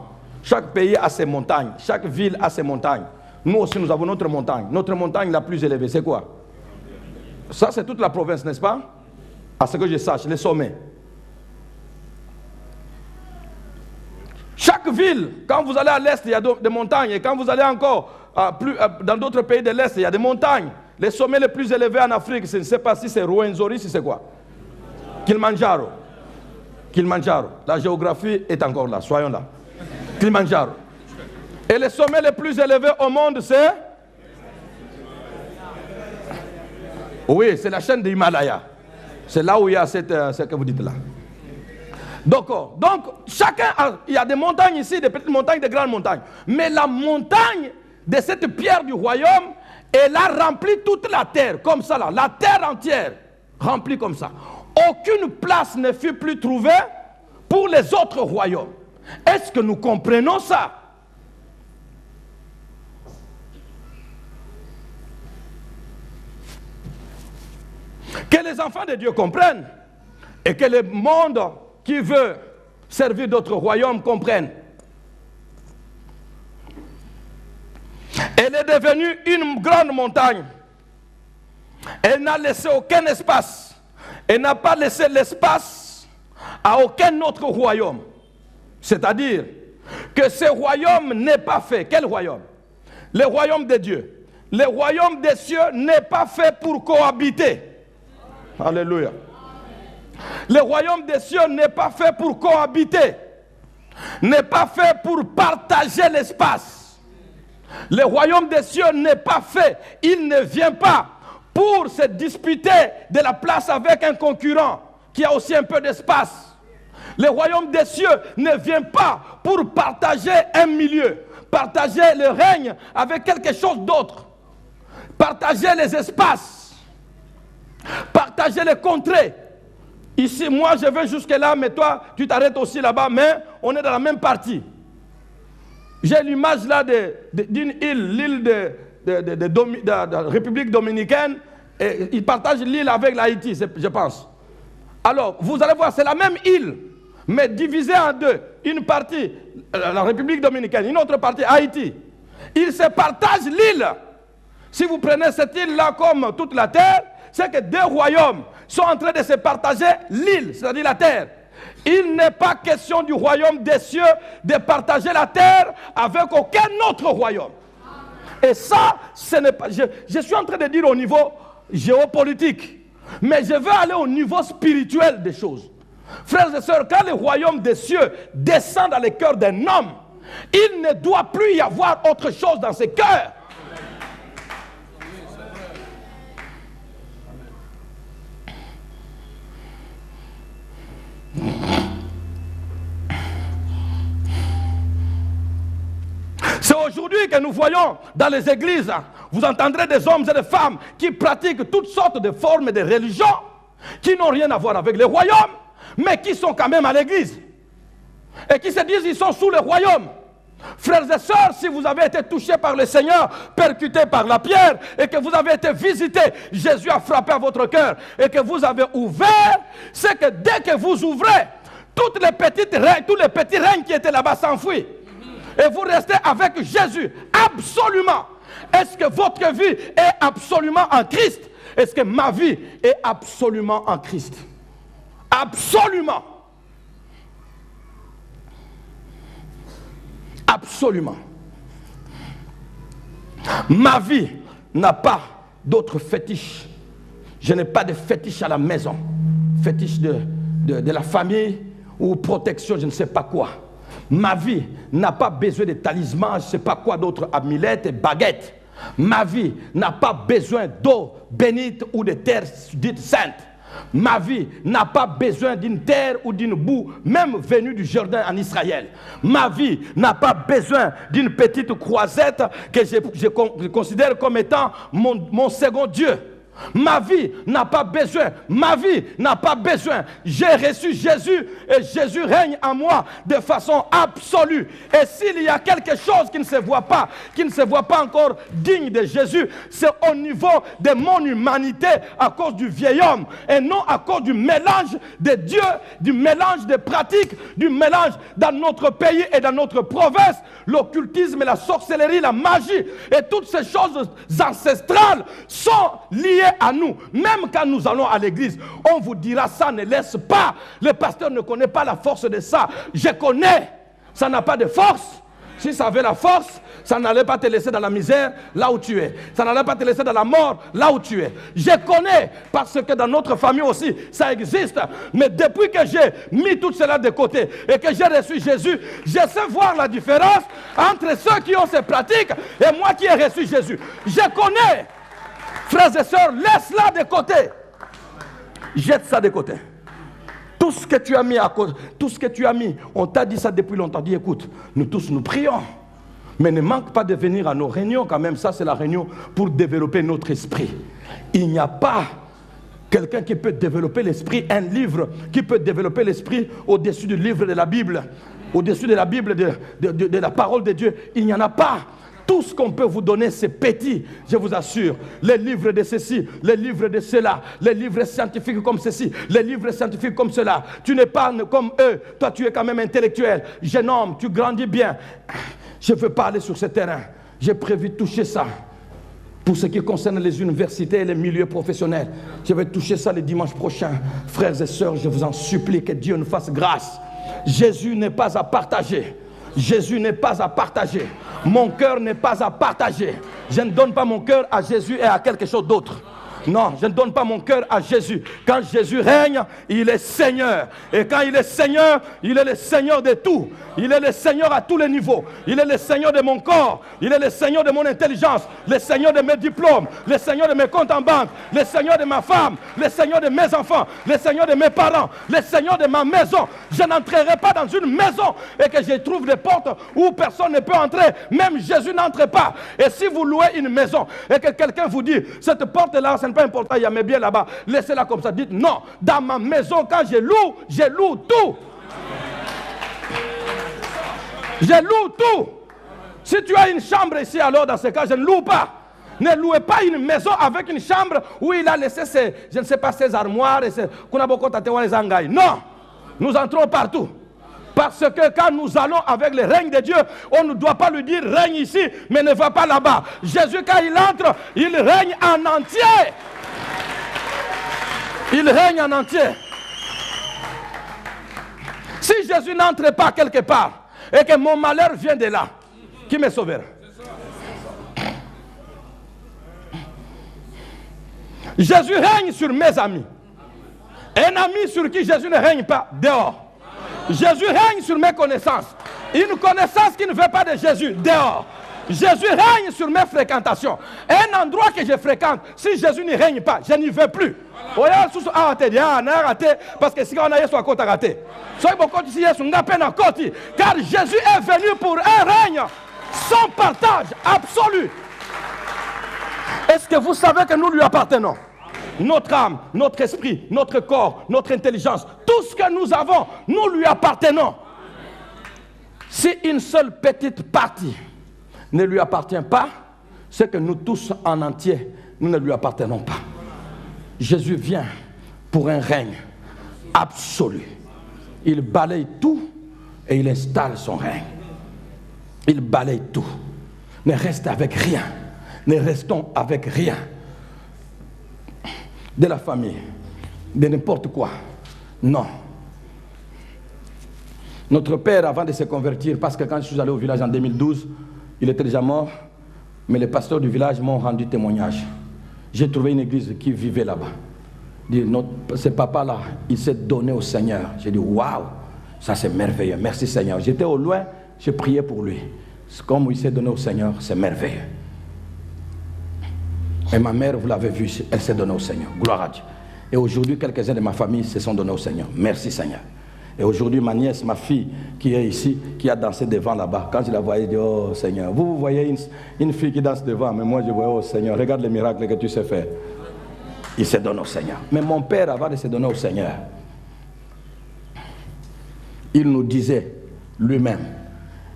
Chaque pays a ses montagnes, chaque ville a ses montagnes. Nous aussi, nous avons notre montagne. Notre montagne la plus élevée, c'est quoi? Ça, c'est toute la province, n'est-ce pas? À ce que je sache, les sommets. Chaque ville, quand vous allez à l'est, il y a des montagnes. Et quand vous allez encore dans d'autres pays de l'est, il y a des montagnes. Les sommets les plus élevés en Afrique, je ne sais pas si c'est Rwenzori, si c'est quoi? Kilimanjaro. Kilimanjaro. La géographie est encore là, soyons là. Kilimanjaro. Et les sommets les plus élevés au monde, c'est? Oui, c'est la chaîne de l'Himalaya. C'est là où il y a ce que vous dites là. Donc il y a des montagnes ici, des petites montagnes, des grandes montagnes. Mais la montagne de cette pierre du royaume, elle a rempli toute la terre, comme ça là. La terre entière, remplie comme ça. Aucune place ne fut plus trouvée pour les autres royaumes. Est-ce que nous comprenons ça? Que les enfants de Dieu comprennent et que le monde qui veut servir d'autres royaumes comprenne. Elle est devenue une grande montagne. Elle n'a laissé aucun espace. Elle n'a pas laissé l'espace à aucun autre royaume. C'est-à-dire que ce royaume n'est pas fait. Quel royaume? Le royaume de Dieu. Le royaume des cieux n'est pas fait pour cohabiter. Alléluia. Le royaume des cieux n'est pas fait pour cohabiter. N'est pas fait pour partager l'espace. Le royaume des cieux n'est pas fait. Il ne vient pas pour se disputer de la place avec un concurrent qui a aussi un peu d'espace. Le royaume des cieux ne vient pas pour partager un milieu, partager le règne avec quelque chose d'autre, partager les espaces, partager les contrées. Ici, moi, je vais jusque là, mais toi, tu t'arrêtes aussi là-bas, mais on est dans la même partie. J'ai l'image là d'une île, l'île de la République dominicaine, et ils partagent l'île avec l'Haïti, je pense. Alors, vous allez voir, c'est la même île, mais divisée en deux. Une partie, la République dominicaine, une autre partie, Haïti. Ils se partagent l'île. Si vous prenez cette île-là comme toute la terre, c'est que deux royaumes sont en train de se partager l'île, c'est-à-dire la terre. Il n'est pas question du royaume des cieux de partager la terre avec aucun autre royaume. Et ça, ce n'est pas... Je suis en train de dire au niveau géopolitique, mais je veux aller au niveau spirituel des choses. Frères et sœurs, quand le royaume des cieux descend dans le cœur d'un homme, il ne doit plus y avoir autre chose dans ses cœurs. aujourd'hui que nous voyons dans les églises, vous entendrez des hommes et des femmes qui pratiquent toutes sortes de formes de religion qui n'ont rien à voir avec le royaume, mais qui sont quand même à l'église. Et qui se disent qu'ils sont sous le royaume. Frères et sœurs, si vous avez été touchés par le Seigneur, percutés par la pierre, et que vous avez été visités, Jésus a frappé à votre cœur, et que vous avez ouvert, c'est que dès que vous ouvrez, tous les petits règnes qui étaient là-bas s'enfuient. Et vous restez avec Jésus, absolument. Est-ce que votre vie est absolument en Christ? Est-ce que ma vie est absolument en Christ? Absolument. Absolument. Ma vie n'a pas d'autre fétiche. Je n'ai pas de fétiche à la maison. Fétiche de la famille ou protection, je ne sais pas quoi. Ma vie n'a pas besoin de talismans, je ne sais pas quoi d'autre, amulettes et baguettes. Ma vie n'a pas besoin d'eau bénite ou de terre dite sainte. Ma vie n'a pas besoin d'une terre ou d'une boue, même venue du Jourdain en Israël. Ma vie n'a pas besoin d'une petite croisette que je considère comme étant mon second Dieu. Ma vie n'a pas besoin. Ma vie n'a pas besoin. J'ai reçu Jésus et Jésus règne en moi de façon absolue. Et s'il y a quelque chose qui ne se voit pas encore digne de Jésus, c'est au niveau de mon humanité à cause du vieil homme et non à cause du mélange de Dieu, du mélange de pratiques, du mélange dans notre pays et dans notre province, l'occultisme, la sorcellerie, la magie et toutes ces choses ancestrales sont liées à nous. Même quand nous allons à l'église, on vous dira ça ne laisse pas. Le pasteur ne connaît pas la force de ça. Je connais. Ça n'a pas de force. Si ça avait la force, ça n'allait pas te laisser dans la misère là où tu es. Ça n'allait pas te laisser dans la mort là où tu es. Je connais parce que dans notre famille aussi, ça existe. Mais depuis que j'ai mis tout cela de côté et que j'ai reçu Jésus, je sais voir la différence entre ceux qui ont ces pratiques et moi qui ai reçu Jésus. Je connais. Frères et sœurs, laisse-la de côté. Jette ça de côté. Tout ce que tu as mis à cause, tout ce que tu as mis, on t'a dit ça depuis longtemps. Dis, écoute, nous tous nous prions. Mais ne manque pas de venir à nos réunions quand même. Ça, c'est la réunion pour développer notre esprit. Il n'y a pas quelqu'un qui peut développer l'esprit, un livre qui peut développer l'esprit au-dessus du livre de la Bible. Au-dessus de la Bible, de la parole de Dieu. Il n'y en a pas. Tout ce qu'on peut vous donner, c'est petit, je vous assure. Les livres de ceci, les livres de cela, les livres scientifiques comme ceci, les livres scientifiques comme cela. Tu n'es pas comme eux, toi tu es quand même intellectuel. Jeune homme, tu grandis bien. Je ne veux pas aller sur ce terrain. J'ai prévu de toucher ça. Pour ce qui concerne les universités et les milieux professionnels, je vais toucher ça le dimanche prochain. Frères et sœurs, je vous en supplie que Dieu nous fasse grâce. Jésus n'est pas à partager. Jésus n'est pas à partager. Mon cœur n'est pas à partager. Je ne donne pas mon cœur à Jésus et à quelque chose d'autre. Non, je ne donne pas mon cœur à Jésus. Quand Jésus règne, il est Seigneur. Et quand il est Seigneur, il est le Seigneur de tout. Il est le Seigneur à tous les niveaux. Il est le Seigneur de mon corps. Il est le Seigneur de mon intelligence. Le Seigneur de mes diplômes. Le Seigneur de mes comptes en banque. Le Seigneur de ma femme. Le Seigneur de mes enfants. Le Seigneur de mes parents. Le Seigneur de ma maison. Je n'entrerai pas dans une maison et que je trouve des portes où personne ne peut entrer. Même Jésus n'entre pas. Et si vous louez une maison et que quelqu'un vous dit, cette porte-là, ce n'est pas important, il y a mes biens là-bas, laissez-la comme ça. Dites non, dans ma maison, quand je loue tout. Je loue tout. Si tu as une chambre ici, alors dans ce cas, je ne loue pas. Ne louez pas une maison avec une chambre où il a laissé ses, je ne sais pas, ses armoires et ses... Non, nous entrons partout. Parce que quand nous allons avec le règne de Dieu, on ne doit pas lui dire règne ici, mais ne va pas là-bas. Jésus, quand il entre, il règne en entier. Il règne en entier. Si Jésus n'entre pas quelque part et que mon malheur vient de là, qui me sauvera? Jésus règne sur mes amis. Un ami sur qui Jésus ne règne pas, dehors. Jésus règne sur mes connaissances. Une connaissance qui ne veut pas de Jésus, dehors. Jésus règne sur mes fréquentations. Un endroit que je fréquente, si Jésus ne règne pas, je n'y vais plus. Parce que si on a soit côté raté. Car Jésus est venu pour un règne. Son partage absolu. Est-ce que vous savez que nous lui appartenons? Notre âme, notre esprit, notre corps, notre intelligence, tout ce que nous avons, nous lui appartenons. Si une seule petite partie ne lui appartient pas, c'est que nous tous en entier, nous ne lui appartenons pas. Jésus vient pour un règne absolu. Il balaye tout et il installe son règne. Il balaye tout. Ne reste avec rien. Ne restons avec rien. De la famille, de n'importe quoi. Non. Notre père, avant de se convertir, parce que quand je suis allé au village en 2012, il était déjà mort, mais les pasteurs du village m'ont rendu témoignage. J'ai trouvé une église qui vivait là-bas. Ce papa-là, il s'est donné au Seigneur. J'ai dit, waouh, ça c'est merveilleux, merci Seigneur. J'étais au loin, j'ai prié pour lui. Comme il s'est donné au Seigneur, c'est merveilleux. Et ma mère, vous l'avez vu, elle s'est donnée au Seigneur. Gloire à Dieu. Et aujourd'hui, quelques-uns de ma famille se sont donnés au Seigneur. Merci Seigneur. Et aujourd'hui, ma nièce, ma fille, qui est ici, qui a dansé devant là-bas, quand je la voyais, je dis, oh Seigneur, vous voyez une fille qui danse devant, mais moi je vois, oh Seigneur, regarde les miracles que tu sais faire. Il se donne au Seigneur. Mais mon père, avant de se donner au Seigneur, il nous disait lui-même,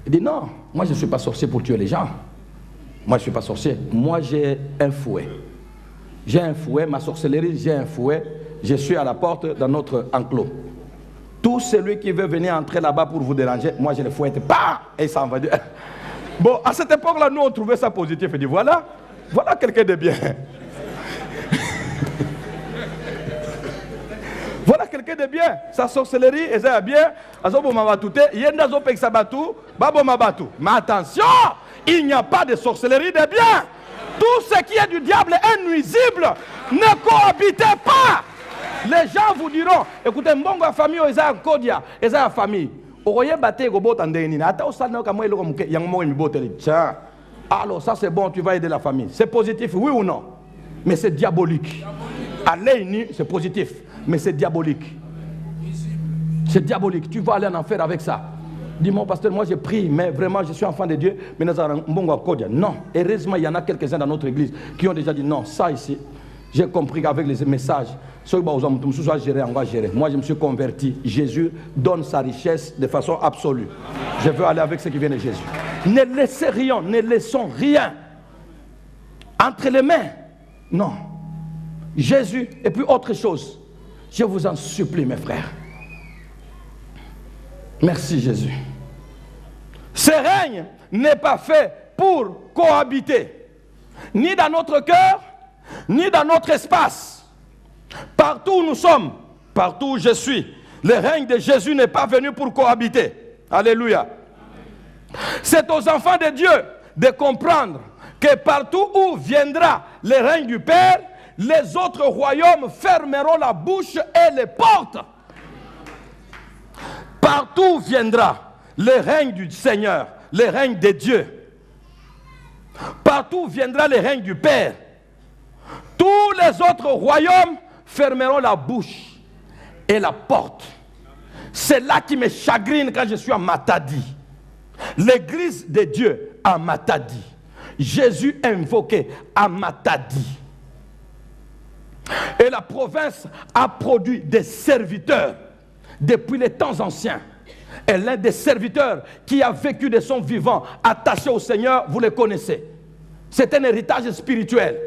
il dit, non, moi je ne suis pas sorcier pour tuer les gens. Moi, je ne suis pas sorcier. Moi, j'ai un fouet. J'ai un fouet, ma sorcellerie, j'ai un fouet. Je suis à la porte dans notre enclos. Tout celui qui veut venir entrer là-bas pour vous déranger, moi, je le fouette. Bah, et il s'en va. Bon, à cette époque-là, nous, on trouvait ça positif. Il dit, voilà quelqu'un de bien. Voilà quelqu'un de bien. Sa sorcellerie, et ça bien. Mais attention! Il n'y a pas de sorcellerie de bien. Tout ce qui est du diable est nuisible. Ne cohabitez pas. Les gens vous diront, écoutez, mbongo a famille, ils ont kodia, ils ont famille. Alors ça c'est bon, tu vas aider la famille. C'est positif, oui ou non? Mais c'est diabolique. Aller c'est positif, mais c'est diabolique. C'est diabolique. Tu vas aller en enfer avec ça. Dis-moi, pasteur, moi j'ai pris, mais vraiment je suis enfant de Dieu, mais nous avons un kodia. Non, heureusement il y en a quelques-uns dans notre église qui ont déjà dit non, ça ici, j'ai compris qu'avec les messages, moi je me suis converti. Jésus donne sa richesse de façon absolue. Je veux aller avec ce qui vient de Jésus. Ne laissez rien, ne laissons rien entre les mains. Non. Jésus, et puis autre chose. Je vous en supplie, mes frères. Merci Jésus. Ce règne n'est pas fait pour cohabiter, ni dans notre cœur, ni dans notre espace. Partout où nous sommes, partout où je suis, le règne de Jésus n'est pas venu pour cohabiter. Alléluia. C'est aux enfants de Dieu de comprendre que partout où viendra le règne du Père, les autres royaumes fermeront la bouche et les portes. Partout viendra le règne du Seigneur, le règne de Dieu. Partout viendra le règne du Père. Tous les autres royaumes fermeront la bouche et la porte. C'est là qui me chagrine quand je suis à Matadi. L'église de Dieu à Matadi. Jésus invoqué à Matadi. Et la province a produit des serviteurs depuis les temps anciens. Et l'un des serviteurs qui a vécu de son vivant attaché au Seigneur, vous le connaissez. C'est un héritage spirituel.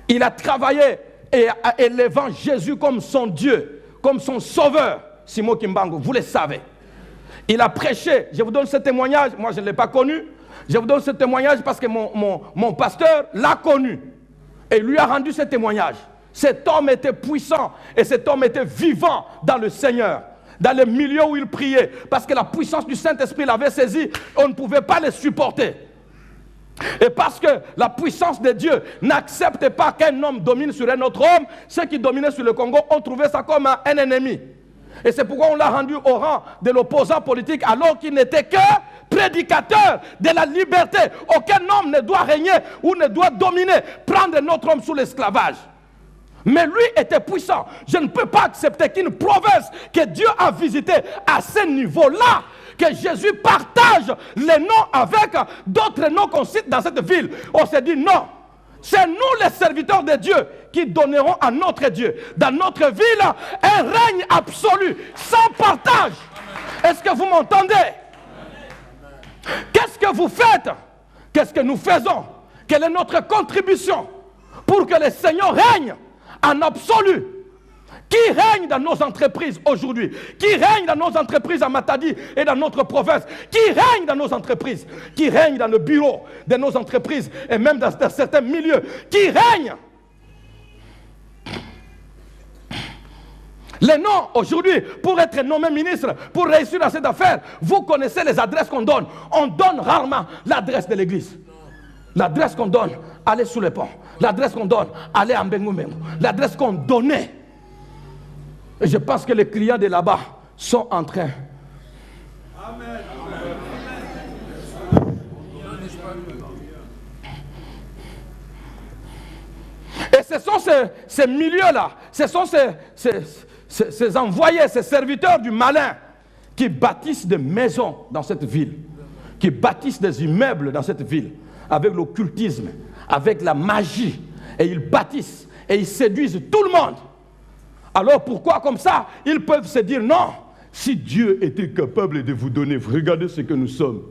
Il a travaillé et élevant Jésus comme son Dieu, comme son sauveur. Simon Kimbangu, vous le savez. Il a prêché, je vous donne ce témoignage, moi je ne l'ai pas connu, je vous donne ce témoignage parce que mon pasteur l'a connu. Et lui a rendu ce témoignage. Cet homme était puissant et cet homme était vivant dans le Seigneur, dans le milieu où il priait, parce que la puissance du Saint-Esprit l'avait saisi, on ne pouvait pas le supporter. Et parce que la puissance de Dieu n'accepte pas qu'un homme domine sur un autre homme, ceux qui dominaient sur le Congo ont trouvé ça comme un ennemi. Et c'est pourquoi on l'a rendu au rang de l'opposant politique alors qu'il n'était que prédicateur de la liberté. Aucun homme ne doit régner ou ne doit dominer, prendre notre homme sous l'esclavage. Mais lui était puissant. Je ne peux pas accepter qu'une province que Dieu a visitée à ce niveau-là, que Jésus partage les noms avec d'autres noms qu'on cite dans cette ville. On s'est dit non. C'est nous les serviteurs de Dieu qui donnerons à notre Dieu, dans notre ville, un règne absolu, sans partage. Est-ce que vous m'entendez? Qu'est-ce que vous faites? Qu'est-ce que nous faisons? Quelle est notre contribution pour que le Seigneur règne en absolu? Qui règne dans nos entreprises aujourd'hui? Qui règne dans nos entreprises à Matadi et dans notre province? Qui règne dans nos entreprises? Qui règne dans le bureau de nos entreprises et même dans certains milieux? Qui règne? Les noms aujourd'hui, pour être nommé ministre, pour réussir dans cette affaire, vous connaissez les adresses qu'on donne. On donne rarement l'adresse de l'église. L'adresse qu'on donne, allez sous les ponts. L'adresse qu'on donne, allez à Mbengu. L'adresse qu'on donnait. Et je pense que les clients de là-bas sont en train. Amen. Et ce sont ces milieux-là, ce sont ces envoyés, ces serviteurs du malin qui bâtissent des maisons dans cette ville, qui bâtissent des immeubles dans cette ville, avec l'occultisme, avec la magie. Et ils bâtissent et ils séduisent tout le monde. Alors pourquoi comme ça, ils peuvent se dire non? Si Dieu était capable de vous donner, regardez ce que nous sommes.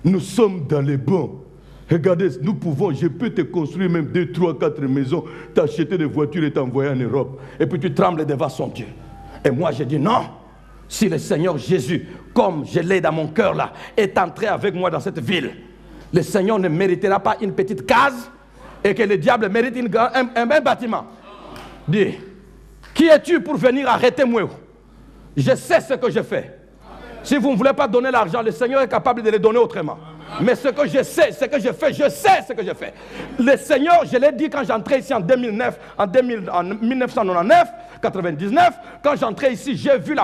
Nous sommes dans les bons. Regardez, nous pouvons, je peux te construire même 2, 3, 4 maisons, t'acheter des voitures et t'envoyer en Europe. Et puis tu trembles devant son Dieu. Et moi je dis non. Si le Seigneur Jésus, comme je l'ai dans mon cœur là, est entré avec moi dans cette ville, le Seigneur ne méritera pas une petite case et que le diable mérite un bâtiment. Dis. Qui es-tu pour venir arrêter moi? Je sais ce que je fais. Si vous ne voulez pas donner l'argent, le Seigneur est capable de le donner autrement. Mais ce que je sais, ce que je fais, je sais ce que je fais. Le Seigneur, je l'ai dit quand j'entrais ici en 1999, 99, quand j'entrais ici, j'ai vu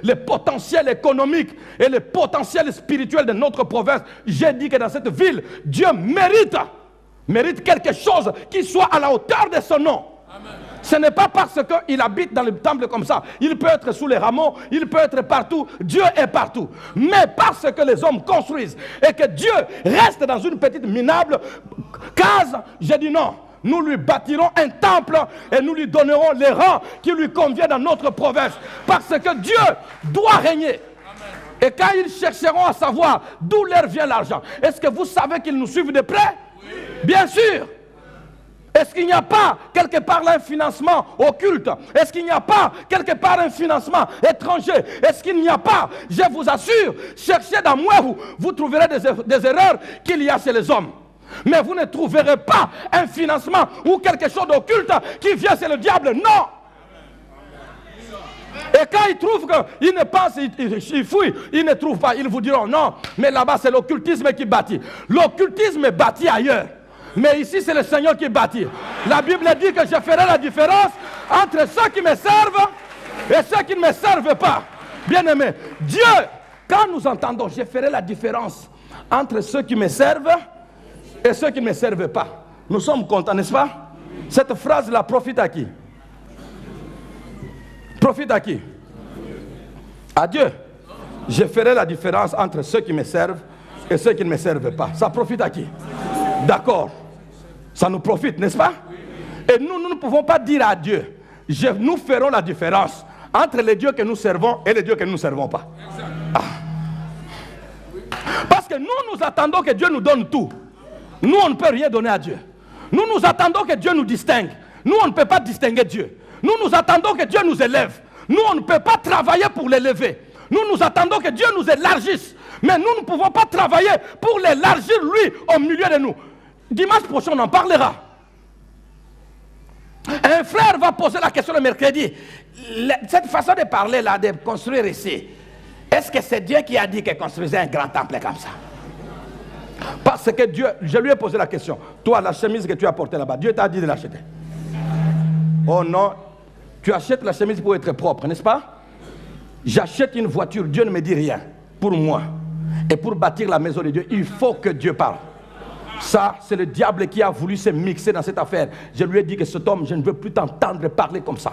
le potentiel économique et le potentiel spirituel de notre province. J'ai dit que dans cette ville, Dieu mérite quelque chose qui soit à la hauteur de son nom. Amen. Ce n'est pas parce qu'il habite dans le temple comme ça. Il peut être sous les rameaux, il peut être partout. Dieu est partout. Mais parce que les hommes construisent et que Dieu reste dans une petite minable case, j'ai dit non. Nous lui bâtirons un temple et nous lui donnerons les rangs qui lui conviennent dans notre province. Parce que Dieu doit régner. Et quand ils chercheront à savoir d'où leur vient l'argent, est-ce que vous savez qu'ils nous suivent de près? Oui. Bien sûr. Est-ce qu'il n'y a pas quelque part là un financement occulte? Est-ce qu'il n'y a pas quelque part un financement étranger? Est-ce qu'il n'y a pas? Je vous assure, cherchez dans moi, vous trouverez des erreurs qu'il y a chez les hommes. Mais vous ne trouverez pas un financement ou quelque chose d'occulte qui vient chez le diable. Non! Et quand ils trouvent qu'ils ne pensent, ils fouillent, ils ne trouvent pas, ils vous diront non, mais là-bas c'est l'occultisme qui bâtit. L'occultisme est bâti ailleurs. Mais ici, c'est le Seigneur qui bâtit. La Bible dit que je ferai la différence entre ceux qui me servent et ceux qui ne me servent pas. Bien-aimé, Dieu, quand nous entendons, je ferai la différence entre ceux qui me servent et ceux qui ne me servent pas. Nous sommes contents, n'est-ce pas? Cette phrase-là profite à qui? Profite à qui? À Dieu. Je ferai la différence entre ceux qui me servent et ceux qui ne me servent pas. Ça profite à qui? D'accord. Ça nous profite, n'est-ce pas? Et nous ne pouvons pas dire à Dieu, nous ferons la différence entre les dieux que nous servons et les dieux que nous ne servons pas. Ah. Parce que nous attendons que Dieu nous donne tout. Nous, on ne peut rien donner à Dieu. Nous attendons que Dieu nous distingue. Nous, on ne peut pas distinguer Dieu. Nous attendons que Dieu nous élève. Nous, on ne peut pas travailler pour l'élever. Nous attendons que Dieu nous élargisse. Mais nous ne pouvons pas travailler pour l'élargir, lui, au milieu de nous. Dimanche prochain, on en parlera. Un frère va poser la question le mercredi. Cette façon de parler là, de construire ici, est-ce que c'est Dieu qui a dit qu'il construisait un grand temple comme ça? Parce que Dieu, je lui ai posé la question. Toi, la chemise que tu as portée là-bas, Dieu t'a dit de l'acheter. Oh non, tu achètes la chemise pour être propre, n'est-ce pas? J'achète une voiture, Dieu ne me dit rien. Pour moi. Et pour bâtir la maison de Dieu, il faut que Dieu parle. Ça, c'est le diable qui a voulu se mixer dans cette affaire. Je lui ai dit que cet homme, je ne veux plus t'entendre parler comme ça.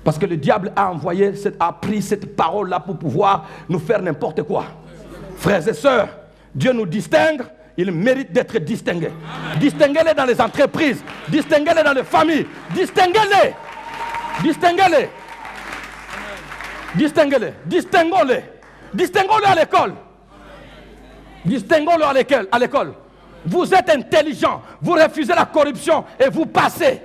Parce que le diable a pris cette parole-là pour pouvoir nous faire n'importe quoi. Frères et sœurs, Dieu nous distingue, il mérite d'être distingué. Distinguez-les dans les entreprises, distinguez-les dans les familles, distinguez-les. Distinguez-les. Distinguez-les. Distinguons-les. Distinguons-les à l'école. Distinguons-les à l'école. Vous êtes intelligents, vous refusez la corruption et vous passez.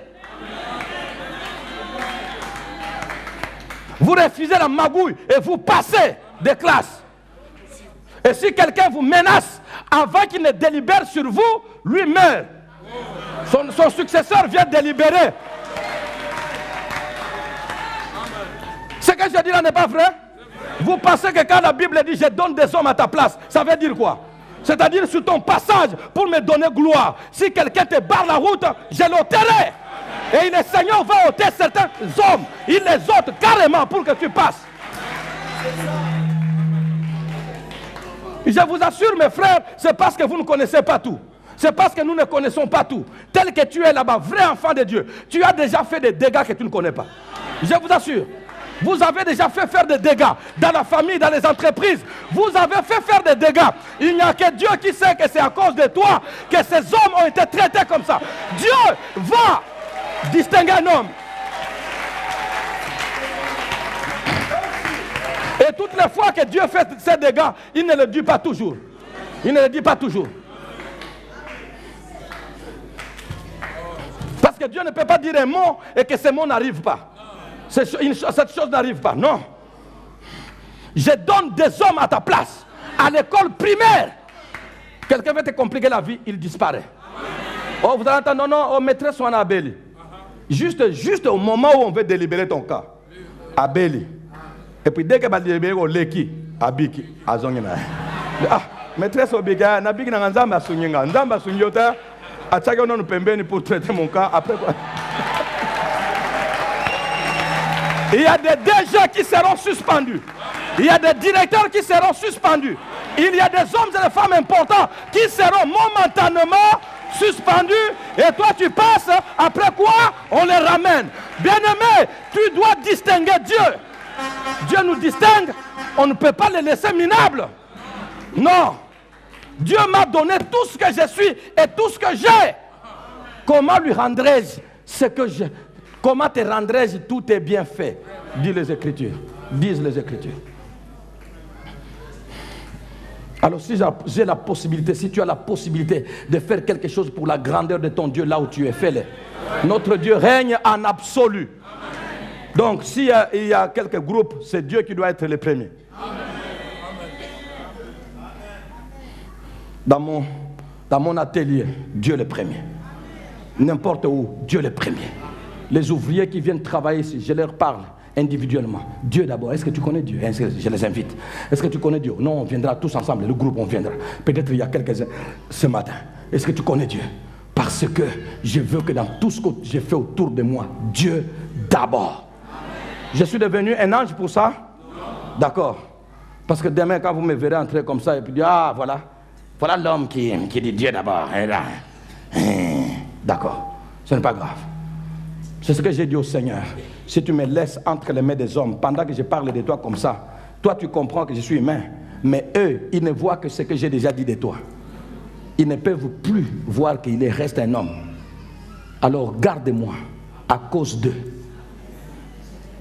Vous refusez la magouille et vous passez des classes. Et si quelqu'un vous menace avant qu'il ne délibère sur vous, lui meurt. Son successeur vient délibérer. Ce que je dis là n'est pas vrai? Vous pensez que quand la Bible dit je donne des hommes à ta place, ça veut dire quoi? C'est-à-dire sur ton passage pour me donner gloire. Si quelqu'un te barre la route, je l'ôterai. Et le Seigneur va ôter certains hommes. Il les ôte carrément pour que tu passes. Je vous assure mes frères, c'est parce que vous ne connaissez pas tout. C'est parce que nous ne connaissons pas tout. Tel que tu es là-bas, vrai enfant de Dieu, tu as déjà fait des dégâts que tu ne connais pas. Je vous assure. Vous avez déjà fait faire des dégâts dans la famille, dans les entreprises. Vous avez fait faire des dégâts. Il n'y a que Dieu qui sait que c'est à cause de toi que ces hommes ont été traités comme ça. Dieu va distinguer un homme. Et toutes les fois que Dieu fait ces dégâts, il ne le dit pas toujours. Il ne le dit pas toujours. Parce que Dieu ne peut pas dire un mot et que ce mot n'arrive pas. Cette chose n'arrive pas, non. Je donne des hommes à ta place. À l'école primaire. Quelqu'un veut te compliquer la vie, il disparaît. Oh, vous allez entendre, non, maîtresse soit à Béli. Juste au moment où on veut délibérer ton cas. À Béli. Et puis dès que va délibérer au Leki, à Biki, à Zongina. Ah, maîtresse au Bika, na Biki na Nzamba Sunyinga. Nzamba Sunyota, à Tchagano nous pembeni pour traiter mon cas. Après quoi? Il y a des DG qui seront suspendus. Il y a des directeurs qui seront suspendus. Il y a des hommes et des femmes importants qui seront momentanément suspendus. Et toi tu passes, après quoi on les ramène. Bien-aimé, tu dois distinguer Dieu. Dieu nous distingue, on ne peut pas les laisser minables. Non. Dieu m'a donné tout ce que je suis et tout ce que j'ai. Comment lui rendrai-je ce que j'ai? Comment te rendrai-je tout est bien fait? Disent les Écritures. Disent les Écritures. Alors si j'ai la possibilité, si tu as la possibilité de faire quelque chose pour la grandeur de ton Dieu là où tu es, fais-le. Notre Dieu règne en absolu. Donc s'il y a quelques groupes, c'est Dieu qui doit être le premier. Dans mon atelier, Dieu le premier. N'importe où, Dieu le premier. Les ouvriers qui viennent travailler ici, je leur parle individuellement. Dieu d'abord, est-ce que tu connais Dieu? Je les invite. Est-ce que tu connais Dieu? Non, on viendra tous ensemble, le groupe on viendra. Peut-être il y a quelques-uns ce matin. Est-ce que tu connais Dieu? Parce que je veux que dans tout ce que j'ai fait autour de moi, Dieu d'abord. Je suis devenu un ange pour ça? D'accord. Parce que demain quand vous me verrez entrer comme ça et puis dire, ah voilà l'homme qui dit Dieu d'abord. D'accord, ce n'est pas grave. C'est ce que j'ai dit au Seigneur. Si tu me laisses entre les mains des hommes, pendant que je parle de toi comme ça, toi tu comprends que je suis humain, mais eux, ils ne voient que ce que j'ai déjà dit de toi. Ils ne peuvent plus voir qu'il reste un homme. Alors garde-moi à cause d'eux.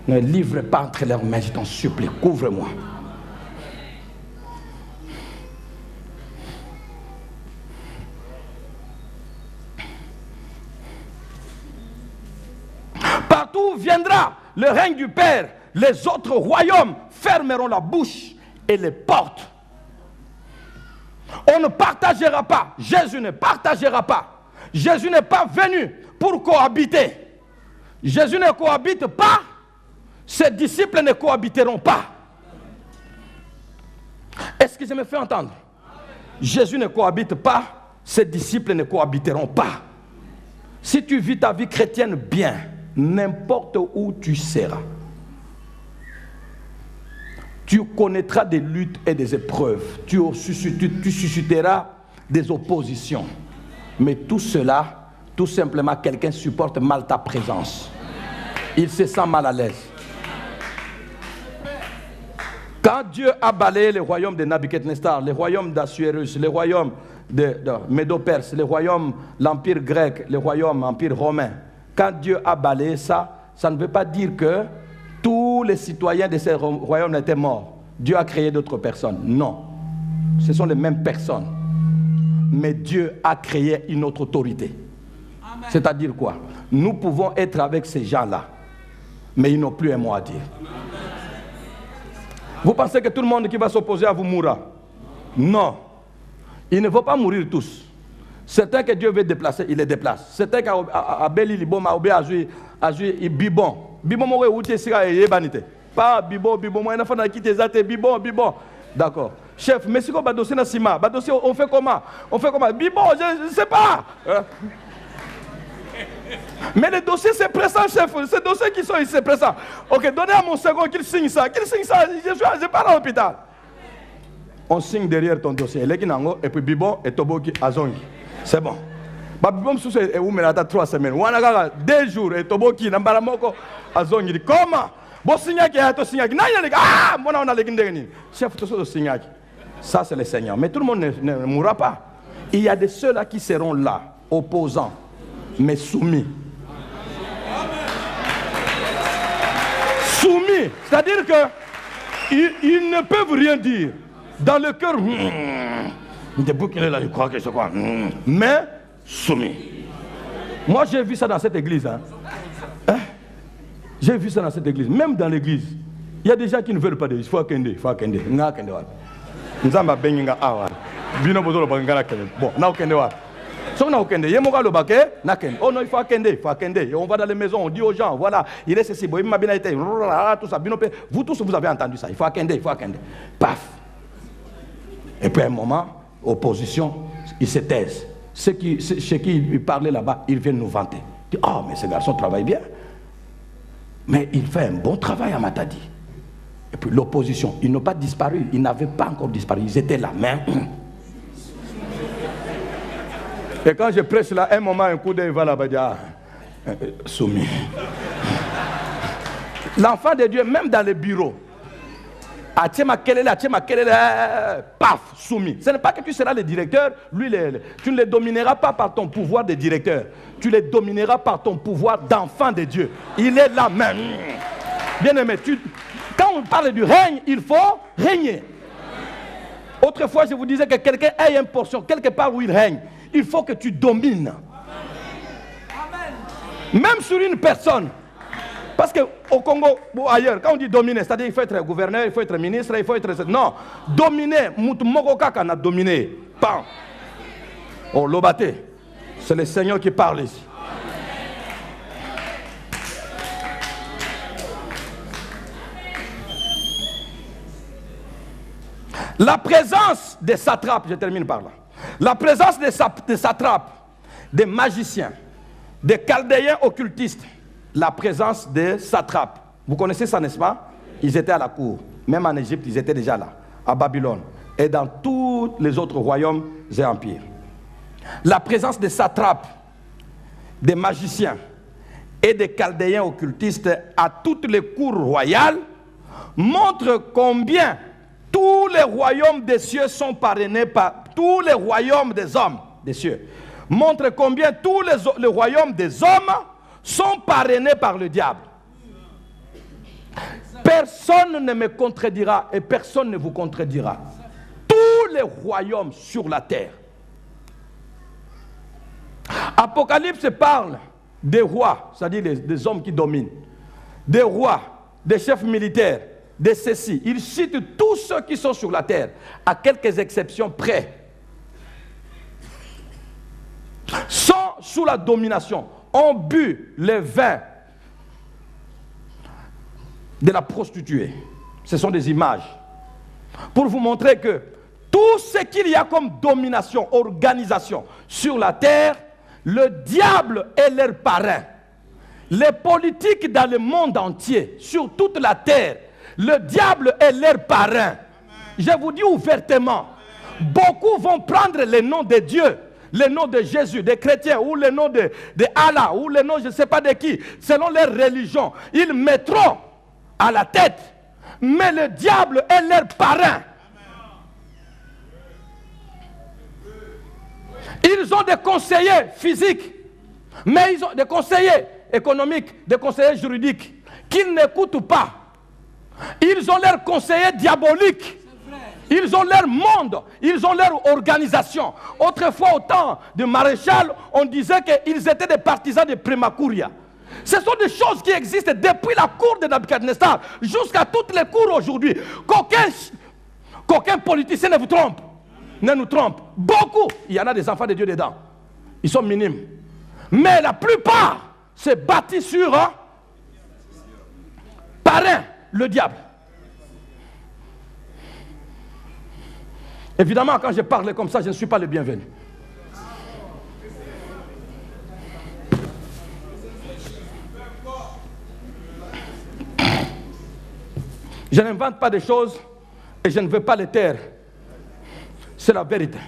Ne livre pas entre leurs mains, je t'en supplie, couvre-moi. Partout où viendra le règne du Père, les autres royaumes fermeront la bouche et les portes. On ne partagera pas. Jésus ne partagera pas. Jésus n'est pas venu pour cohabiter. Jésus ne cohabite pas. Ses disciples ne cohabiteront pas. Est-ce que je me fais entendre? Jésus ne cohabite pas. Ses disciples ne cohabiteront pas. Si tu vis ta vie chrétienne bien, n'importe où tu seras, tu connaîtras des luttes et des épreuves. Tu susciteras des oppositions. Mais tout cela, tout simplement, quelqu'un supporte mal ta présence. Il se sent mal à l'aise. Quand Dieu a balayé les royaumes de Nabuchodonosor, les royaumes d'Assuérus, les royaumes de Médo-Perse, les royaumes, l'empire grec, les royaumes, l'empire romain, quand Dieu a balayé ça, ça ne veut pas dire que tous les citoyens de ces royaumes étaient morts. Dieu a créé d'autres personnes. Non. Ce sont les mêmes personnes. Mais Dieu a créé une autre autorité. C'est-à-dire quoi? Nous pouvons être avec ces gens-là, mais ils n'ont plus un mot à dire. Vous pensez que tout le monde qui va s'opposer à vous mourra? Non. Ils ne vont pas mourir tous. Certains que Dieu veut déplacer, il les déplace. Certains qu'Abel Libom a joué Bibon. Bibon m'a outé sira et banité. Pas Bibon, moi il faut quitter Zate Bibon. D'accord. Chef, mais si on va dossier na Sima, dossier on fait comment? Bibon, je ne sais pas. Mais les dossiers c'est pressant, chef. Ces dossiers qui sont ici, c'est pressant. Ok, donnez à mon second qu'il signe ça. Je pars à l'hôpital. On signe derrière ton dossier. Et puis Bibon et Toboki Azongi. C'est bon. Bibon sous est où mais 3 semaines. Ou 2 jours et Toboki Nambaramoko Azongi. Comment? Bon signaki a to signaki. Ah, moi on a les guindéni. Chef tout ça signaki. Ça c'est le Seigneur. Mais tout le monde ne mourra pas. Il y a de ceux-là qui seront là, opposants, mais soumis. Soumis, c'est-à-dire que ils ne peuvent rien dire. Dans le cœur, mais soumis. Moi j'ai vu ça dans cette église. J'ai vu ça dans cette église. Même dans l'église, il y a des gens qui ne veulent pas dire. Il faut attendre. Bon, oh non, il faut attendre. On va dans les maisons, on dit aux gens, voilà, il est ceci, tout ça. Vous tous, vous avez entendu ça. Il faut attendre. Paf. Et puis à un moment, opposition, ils se taisent. Ceux qui parlaient là-bas, ils viennent nous vanter. Ils disent, oh, mais ce garçon travaille bien. Mais il fait un bon travail à Matadi. Et puis l'opposition, ils n'ont pas disparu. Ils n'avaient pas encore disparu. Ils étaient là, mais... Et quand je presse là, un moment, un coup d'œil va là-bas, soumis. L'enfant de Dieu, même dans les bureaux, paf, soumis. Ce n'est pas que tu seras le directeur, lui, tu ne les domineras pas par ton pouvoir de directeur, tu les domineras par ton pouvoir d'enfant de Dieu. Il est là même. Bien aimé, quand on parle du règne, il faut régner. Autrefois, je vous disais que quelqu'un ait une portion, quelque part où il règne, il faut que tu domines. Même sur une personne. Parce qu'au Congo ou ailleurs, quand on dit dominer, c'est-à-dire qu'il faut être gouverneur, il faut être ministre, il faut être... Non, dominer, Moukokaka n'a dominé. Pan. Oh, Lobate, c'est le Seigneur qui parle ici. La présence des satrapes, je termine par là. La présence des satrapes, des magiciens, des chaldéens occultistes, la présence des satrapes. Vous connaissez ça, n'est-ce pas? Ils étaient à la cour. Même en Égypte, ils étaient déjà là, à Babylone, et dans tous les autres royaumes et empires. La présence des satrapes, des magiciens et des chaldéens occultistes à toutes les cours royales montre combien tous les royaumes des cieux sont parrainés par tous les royaumes des hommes des cieux. Montre combien tous les royaumes des hommes sont parrainés par le diable. Personne ne me contredira et personne ne vous contredira. Tous les royaumes sur la terre. Apocalypse parle des rois, c'est-à-dire des hommes qui dominent, des rois, des chefs militaires, des ceci. Il cite tous ceux qui sont sur la terre, à quelques exceptions près, sont sous la domination, ont bu le vin de la prostituée. Ce sont des images pour vous montrer que tout ce qu'il y a comme domination, organisation sur la terre, le diable est leur parrain. Les politiques dans le monde entier, sur toute la terre, le diable est leur parrain. Je vous dis ouvertement, Beaucoup vont prendre les noms de Dieu, le nom de Jésus, des chrétiens, ou le nom de Allah, ou le nom je ne sais pas de qui, selon leur religion. Ils mettront à la tête, mais le diable est leur parrain. Ils ont des conseillers physiques, mais ils ont des conseillers économiques, des conseillers juridiques, qu'ils n'écoutent pas. Ils ont leurs conseillers diaboliques. Ils ont leur monde, ils ont leur organisation. Autrefois, au temps de Maréchal, on disait qu'ils étaient des partisans de Primakouria. Ce sont des choses qui existent depuis la cour de Nabucodonosor jusqu'à toutes les cours aujourd'hui. Qu'aucun politicien ne vous trompe, ne nous trompe. Beaucoup, il y en a des enfants de Dieu dedans. Ils sont minimes. Mais la plupart se bâtit sur parrain, le diable. Évidemment, quand je parle comme ça, je ne suis pas le bienvenu. Je n'invente pas des choses et je ne veux pas les taire. C'est la vérité.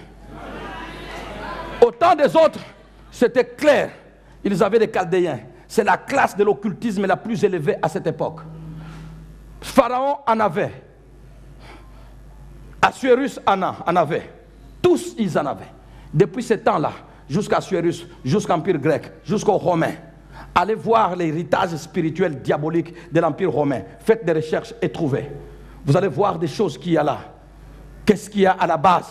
Au temps des autres, c'était clair. Ils avaient des Chaldéens. C'est la classe de l'occultisme la plus élevée à cette époque. Pharaon en avait. Assuérus en avait. Tous, ils en avaient. Depuis ce temps-là, jusqu'à Assuérus, jusqu'à l'Empire grec, jusqu'aux Romains. Allez voir l'héritage spirituel diabolique de l'Empire romain. Faites des recherches et trouvez. Vous allez voir des choses qu'il y a là. Qu'est-ce qu'il y a à la base?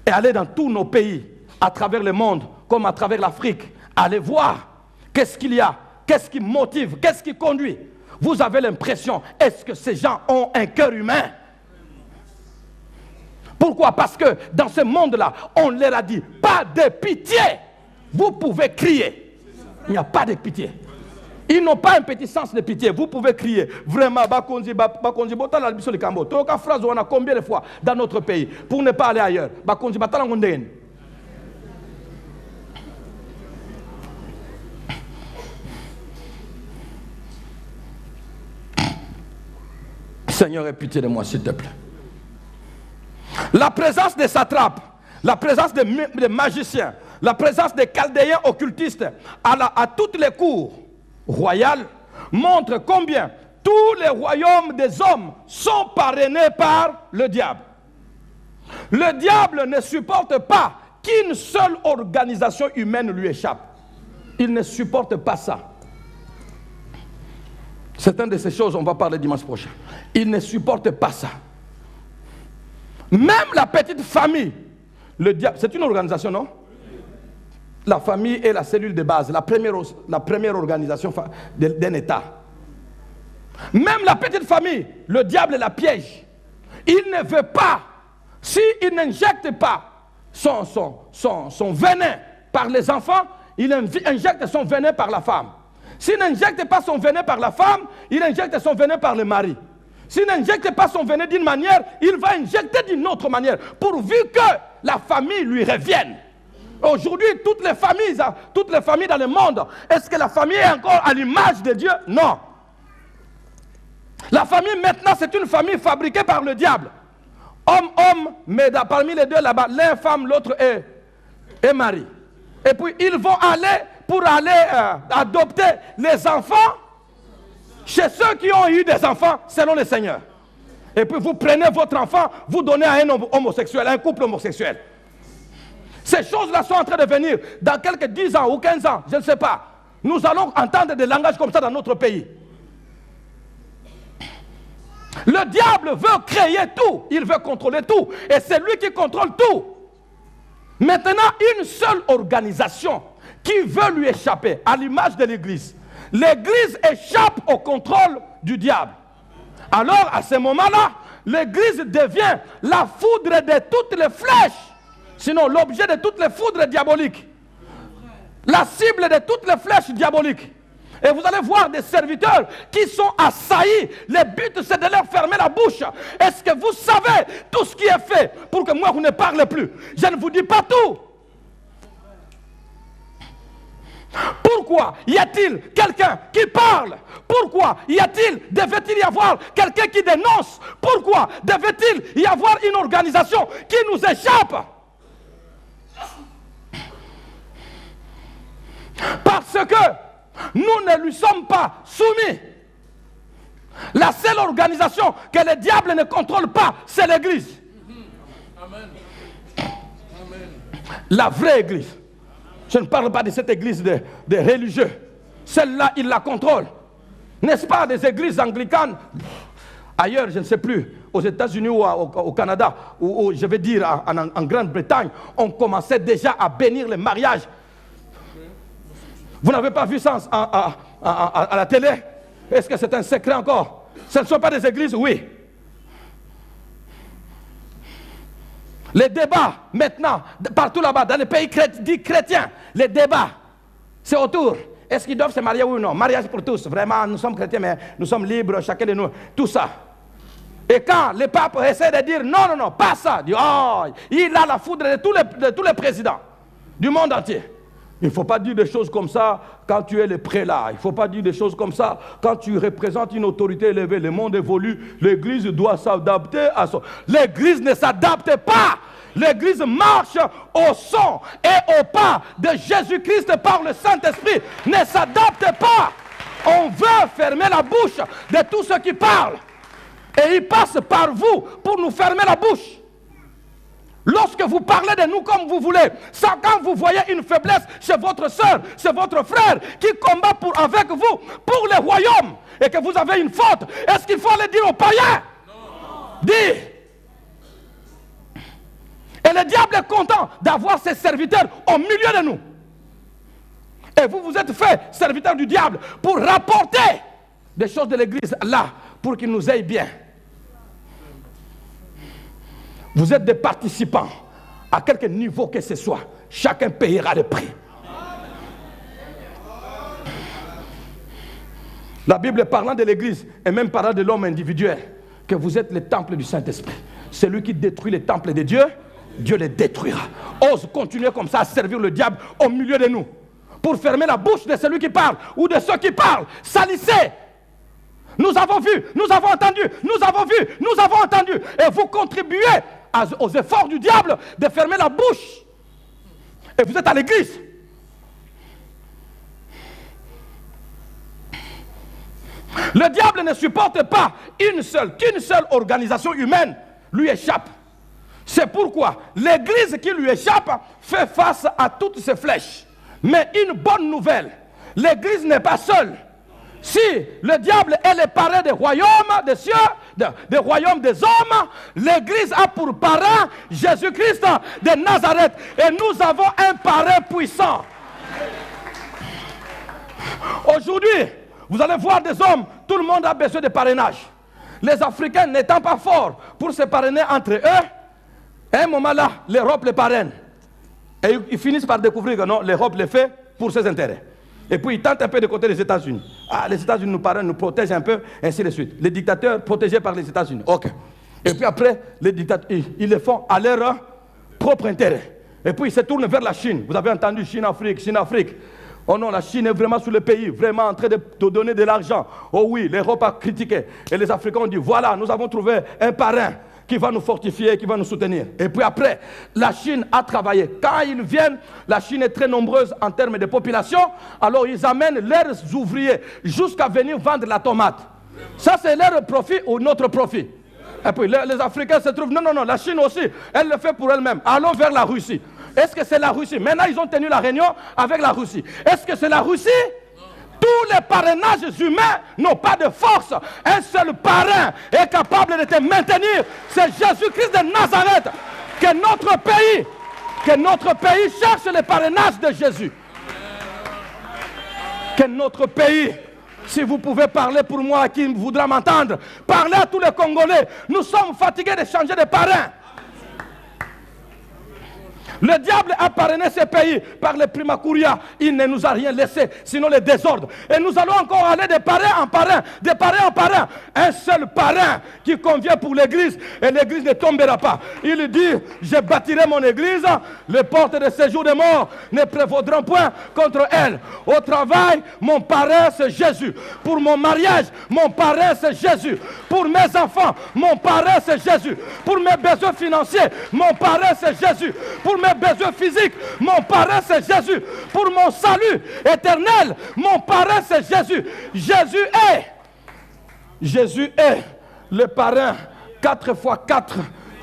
Et allez dans tous nos pays, à travers le monde, comme à travers l'Afrique. Allez voir qu'est-ce qu'il y a, qu'est-ce qui motive, qu'est-ce qui conduit. Vous avez l'impression, est-ce que ces gens ont un cœur humain? Pourquoi? Parce que dans ce monde-là, on leur a dit, pas de pitié. Vous pouvez crier. Il n'y a pas de pitié. Ils n'ont pas un petit sens de pitié. Vous pouvez crier. Vraiment, Bakonzi, la phrase, on a combien de fois dans notre pays pour ne pas aller ailleurs? Bakonzi, Seigneur, aie pitié de moi, s'il te plaît. La présence des satrapes, la présence des magiciens, la présence des chaldéens occultistes à toutes les cours royales montre combien tous les royaumes des hommes sont parrainés par le diable. Le diable ne supporte pas qu'une seule organisation humaine lui échappe. Il ne supporte pas ça. C'est une de ces choses, on va parler dimanche prochain. Il ne supporte pas ça. Même la petite famille, le diable, c'est une organisation, non? La famille est la cellule de base, la première organisation d'un État. Même la petite famille, le diable la piège. Il ne veut pas, s'il n'injecte pas son venin par les enfants, il injecte son venin par la femme. S'il n'injecte pas son venin par la femme, il injecte son venin par le mari. S'il n'injecte pas son venin d'une manière, il va injecter d'une autre manière, pourvu que la famille lui revienne. Aujourd'hui, toutes les familles dans le monde, est-ce que la famille est encore à l'image de Dieu? Non. La famille maintenant, c'est une famille fabriquée par le diable. Homme, mais parmi les deux là-bas, l'un femme, l'autre est mari. Et puis ils vont aller pour adopter les enfants chez ceux qui ont eu des enfants selon le Seigneur. Et puis vous prenez votre enfant, vous donnez à un homosexuel, à un couple homosexuel. Ces choses-là sont en train de venir dans quelques 10 ans ou 15 ans, je ne sais pas. Nous allons entendre des langages comme ça dans notre pays. Le diable veut créer tout, il veut contrôler tout. Et c'est lui qui contrôle tout. Maintenant, une seule organisation qui veut lui échapper, à l'image de l'Église. L'Église échappe au contrôle du diable. Alors, à ce moment-là, l'Église devient la foudre de toutes les flèches. Sinon, l'objet de toutes les foudres diaboliques. La cible de toutes les flèches diaboliques. Et vous allez voir des serviteurs qui sont assaillis. Le but, c'est de leur fermer la bouche. Est-ce que vous savez tout ce qui est fait pour que moi, vous ne parlez plus? Je ne vous dis pas tout. Pourquoi y a-t-il quelqu'un qui parle? Pourquoi devait-il y avoir quelqu'un qui dénonce? Pourquoi devait-il y avoir une organisation qui nous échappe? Parce que nous ne lui sommes pas soumis. La seule organisation que le diable ne contrôle pas, c'est l'Église. Amen. La vraie Église. Je ne parle pas de cette église des religieux. Celle-là, il la contrôle. N'est-ce pas, des églises anglicanes? Ailleurs, je ne sais plus, aux États-Unis ou au Canada, ou je vais dire en Grande-Bretagne, on commençait déjà à bénir les mariages. Vous n'avez pas vu ça à la télé? Est-ce que c'est un secret encore? Ce ne sont pas des églises? Oui. Les débats, maintenant, partout là-bas, dans les pays dits chrétiens, les débats, c'est autour. Est-ce qu'ils doivent se marier ou non? Mariage pour tous. Vraiment, nous sommes chrétiens, mais nous sommes libres, chacun de nous. Tout ça. Et quand le pape essaie de dire non, non, non, pas ça, il dit, oh, il a la foudre de tous les présidents du monde entier. Il ne faut pas dire des choses comme ça quand tu es le prélat. Il ne faut pas dire des choses comme ça quand tu représentes une autorité élevée. Le monde évolue, l'Église doit s'adapter à ça. L'Église ne s'adapte pas. L'Église marche au son et au pas de Jésus-Christ par le Saint-Esprit. Ne s'adapte pas. On veut fermer la bouche de tous ceux qui parlent. Et ils passent par vous pour nous fermer la bouche. Lorsque vous parlez de nous comme vous voulez, ça, quand vous voyez une faiblesse chez votre soeur, chez votre frère, qui combat avec vous pour le royaume, et que vous avez une faute, est-ce qu'il faut aller dire aux païens? Non. Dis. Et le diable est content d'avoir ses serviteurs au milieu de nous. Et vous vous êtes fait serviteur du diable pour rapporter des choses de l'église là, pour qu'il nous aille bien. Vous êtes des participants, à quelque niveau que ce soit. Chacun payera le prix. La Bible parlant de l'Église et même parlant de l'homme individuel, que vous êtes le temple du Saint-Esprit. Celui qui détruit le temple de Dieu, Dieu le détruira. Ose continuer comme ça à servir le diable au milieu de nous. Pour fermer la bouche de celui qui parle ou de ceux qui parlent. Salissez. Nous avons vu, nous avons entendu, nous avons vu, nous avons entendu. Et vous contribuez aux efforts du diable de fermer la bouche. Et vous êtes à l'église. Le diable ne supporte pas qu'une seule organisation humaine lui échappe. C'est pourquoi l'église qui lui échappe fait face à toutes ces flèches. Mais une bonne nouvelle, l'église n'est pas seule. Si le diable est le parrain des royaumes des cieux, des royaumes des hommes, l'église a pour parrain Jésus-Christ de Nazareth. Et nous avons un parrain puissant. Aujourd'hui, vous allez voir des hommes, tout le monde a besoin de parrainage. Les Africains n'étant pas forts pour se parrainer entre eux, à un moment là, l'Europe les parraine. Et ils finissent par découvrir que non, l'Europe les fait pour ses intérêts. Et puis ils tentent un peu de côté les États-Unis. Ah, les États-Unis nous parrainent, nous protègent un peu, ainsi de suite. Les dictateurs protégés par les États-Unis. Ok. Et puis après, les dictateurs, ils le font à leur propre intérêt. Et puis ils se tournent vers la Chine. Vous avez entendu Chine-Afrique, Chine-Afrique. Oh non, la Chine est vraiment sous le pays, vraiment en train de donner de l'argent. Oh oui, l'Europe a critiqué. Et les Africains ont dit, voilà, nous avons trouvé un parrain qui va nous fortifier, qui va nous soutenir. Et puis après, la Chine a travaillé. Quand ils viennent, la Chine est très nombreuse en termes de population, alors ils amènent leurs ouvriers jusqu'à venir vendre la tomate. Ça, c'est leur profit ou notre profit. Et puis les Africains se trouvent, non, non, non, la Chine aussi, elle le fait pour elle-même. Allons vers la Russie. Est-ce que c'est la Russie? Maintenant, ils ont tenu la réunion avec la Russie. Est-ce que c'est la Russie? Tous les parrainages humains n'ont pas de force. Un seul parrain est capable de te maintenir. C'est Jésus-Christ de Nazareth. Que notre pays cherche le parrainage de Jésus. Que notre pays, si vous pouvez parler pour moi qui voudra m'entendre, parlez à tous les Congolais. Nous sommes fatigués de changer de parrain. Le diable a parrainé ces pays par les primacurias. Il ne nous a rien laissé, sinon le désordre. Et nous allons encore aller de parrain en parrain, de parrain en parrain. Un seul parrain qui convient pour l'église, et l'église ne tombera pas. Il dit, je bâtirai mon église, les portes de séjour des morts ne prévaudront point contre elle. Au travail, mon parrain c'est Jésus. Pour mon mariage, mon parrain c'est Jésus. Pour mes enfants, mon parrain c'est Jésus. Pour mes besoins financiers, mon parrain c'est Jésus. Pour mes besoins physiques, mon parrain c'est Jésus. Pour mon salut éternel, mon parrain c'est Jésus. Jésus est le parrain 4x4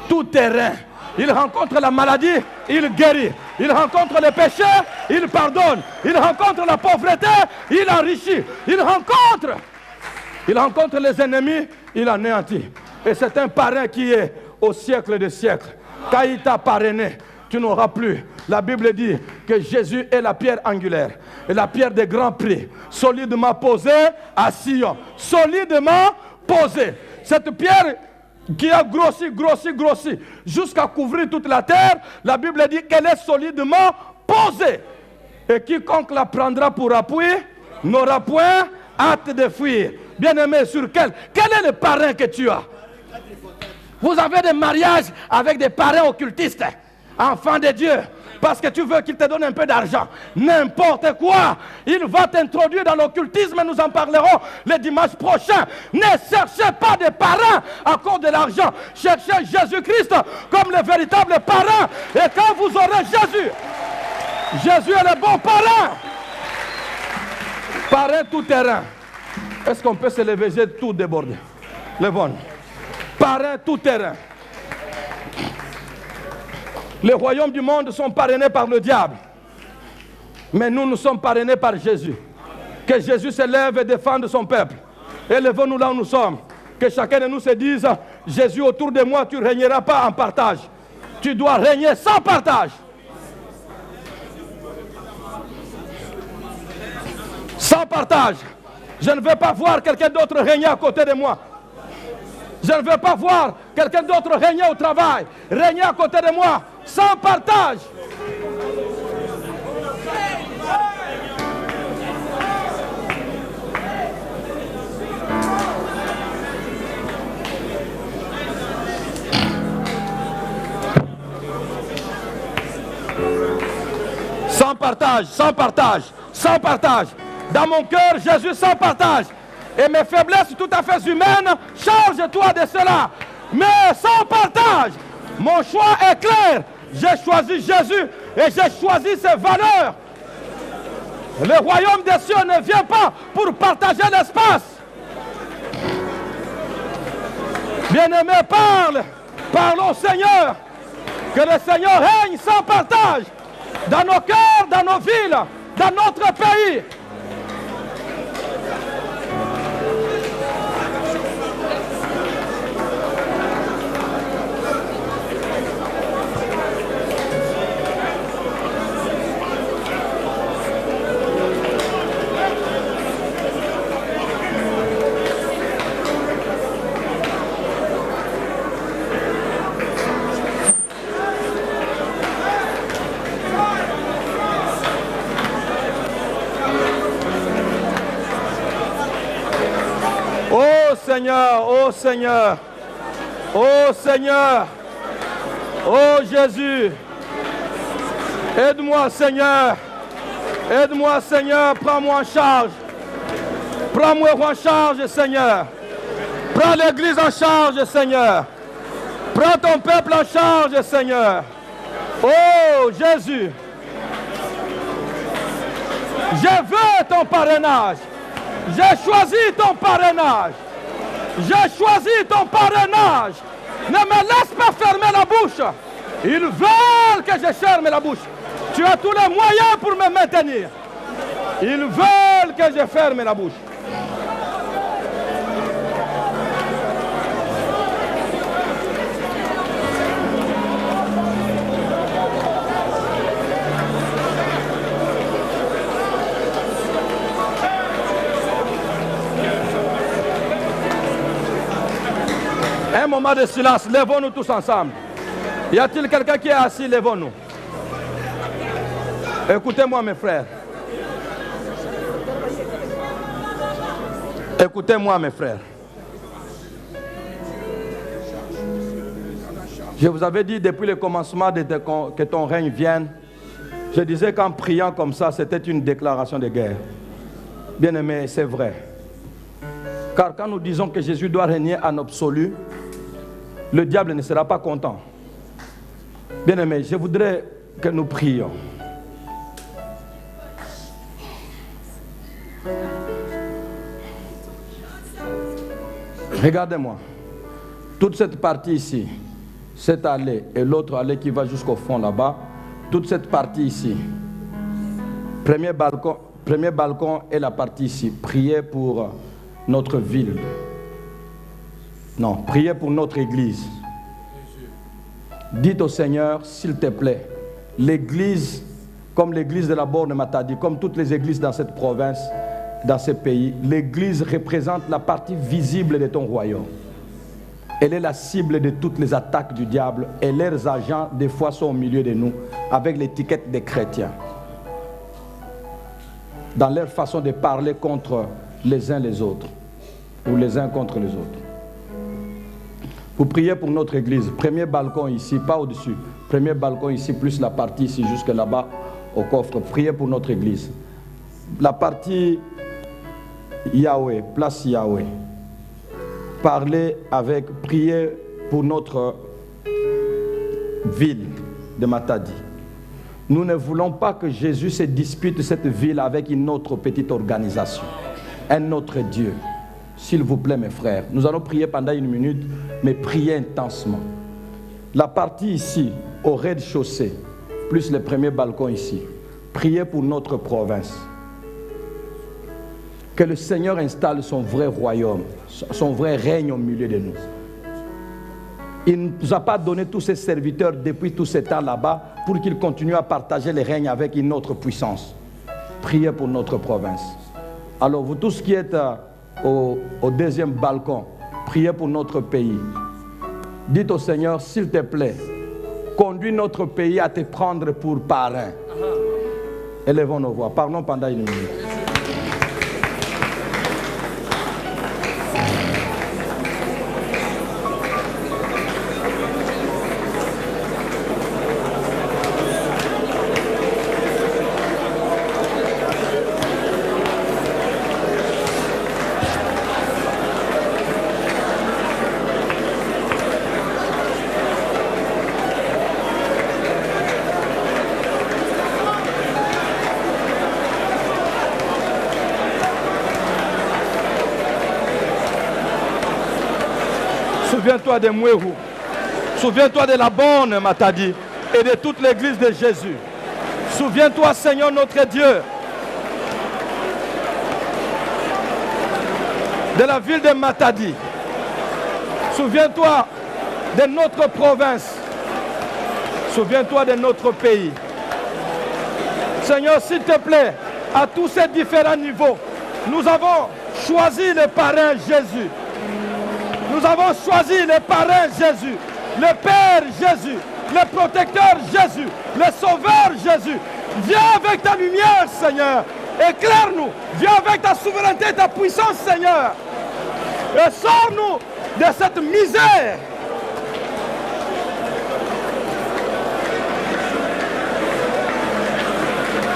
tout terrain. Il rencontre la maladie, il guérit. Il rencontre les péchés, il pardonne. Il rencontre la pauvreté, il enrichit. Il rencontre les ennemis, il anéantit. Et c'est un parrain qui est au siècle des siècles. Quand il t'a parrainé, tu n'auras plus. La Bible dit que Jésus est la pierre angulaire et la pierre de grand prix, solidement posée à Sion. Solidement posée. Cette pierre qui a grossi, jusqu'à couvrir toute la terre, la Bible dit qu'elle est solidement posée. Et quiconque la prendra pour appui n'aura point hâte de fuir. Bien-aimé, sur quel est le parrain que tu as? Vous avez des mariages avec des parrains occultistes, enfants de Dieu, parce que tu veux qu'il te donne un peu d'argent. N'importe quoi. Il va t'introduire dans l'occultisme, nous en parlerons le dimanche prochain. Ne cherchez pas des parrains à cause de l'argent. Cherchez Jésus-Christ comme le véritable parrain. Et quand vous aurez Jésus est le bon parrain. Parrain tout terrain. Est-ce qu'on peut se lever? J'ai tout débordé. Levons. Parrain tout terrain. Les royaumes du monde sont parrainés par le diable. Mais nous sommes parrainés par Jésus. Que Jésus se lève et défende son peuple. Élevons-nous là où nous sommes. Que chacun de nous se dise, Jésus, autour de moi, tu ne régneras pas en partage. Tu dois régner sans partage. Sans partage. Je ne veux pas voir quelqu'un d'autre régner à côté de moi. Je ne veux pas voir quelqu'un d'autre régner au travail, régner à côté de moi, sans partage. Sans partage, sans partage, sans partage. Dans mon cœur, Jésus sans partage. Et mes faiblesses tout à fait humaines, charge-toi de cela. Mais sans partage. Mon choix est clair. J'ai choisi Jésus et j'ai choisi ses valeurs. Le royaume des cieux ne vient pas pour partager l'espace. Bien-aimé, parle au Seigneur. Que le Seigneur règne sans partage. Dans nos cœurs, dans nos villes, dans notre pays. Seigneur, oh Seigneur, oh Seigneur, oh Jésus, aide-moi Seigneur, prends-moi en charge, Seigneur, prends l'église en charge Seigneur, prends ton peuple en charge Seigneur, oh Jésus, je veux ton parrainage, j'ai choisi ton parrainage. J'ai choisi ton parrainage. Ne me laisse pas fermer la bouche. Ils veulent que je ferme la bouche. Tu as tous les moyens pour me maintenir. Ils veulent que je ferme la bouche. Un moment de silence, lèvons-nous tous ensemble. Y a-t-il quelqu'un qui est assis? Lèvons-nous. Écoutez-moi mes frères. Écoutez-moi mes frères. Je vous avais dit depuis le commencement que ton règne vienne. Je disais qu'en priant comme ça, c'était une déclaration de guerre. Bien-aimé, c'est vrai. Car quand nous disons que Jésus doit régner en absolu, le diable ne sera pas content. Bien-aimé, je voudrais que nous prions. Regardez-moi. Toute cette partie ici, cette allée et l'autre allée qui va jusqu'au fond là-bas, toute cette partie ici, premier balcon est la partie ici. Priez pour notre ville. Non, priez pour notre église. Dites au Seigneur, s'il te plaît, l'église, comme l'église de la Borne Matadi, comme toutes les églises dans cette province, dans ce pays, l'église représente la partie visible de ton royaume. Elle est la cible de toutes les attaques du diable et leurs agents, des fois, sont au milieu de nous avec l'étiquette des chrétiens. Dans leur façon de parler contre les uns les autres ou les uns contre les autres. Vous priez pour notre église. Premier balcon ici, pas au-dessus. Premier balcon ici, plus la partie ici, jusque là-bas, au coffre. Priez pour notre église. La partie Yahweh, place Yahweh. Parlez avec, priez pour notre ville de Matadi. Nous ne voulons pas que Jésus se dispute cette ville avec une autre petite organisation, un autre Dieu. S'il vous plaît, mes frères, nous allons prier pendant 1 minute, mais priez intensement. La partie ici, au rez-de-chaussée, plus le premier balcon ici, priez pour notre province. Que le Seigneur installe son vrai royaume, son vrai règne au milieu de nous. Il ne nous a pas donné tous ses serviteurs depuis tout ce temps là-bas pour qu'ils continuent à partager le règne avec une autre puissance. Priez pour notre province. Alors vous tous qui êtes au deuxième balcon, priez pour notre pays. Dites au Seigneur, s'il te plaît, conduis notre pays à te prendre pour parrain. Élevons nos voix, parlons pendant 1 minute. Souviens-toi de Mwehu. Souviens-toi de la Borne Matadi et de toute l'église de Jésus. Souviens-toi, Seigneur notre Dieu, de la ville de Matadi. Souviens-toi de notre province. Souviens-toi de notre pays. Seigneur, s'il te plaît, à tous ces différents niveaux, nous avons choisi le parrain Jésus. Nous avons choisi le parrain Jésus, le Père Jésus, le protecteur Jésus, le Sauveur Jésus. Viens avec ta lumière, Seigneur. Éclaire-nous. Viens avec ta souveraineté et ta puissance, Seigneur. Et sors-nous de cette misère.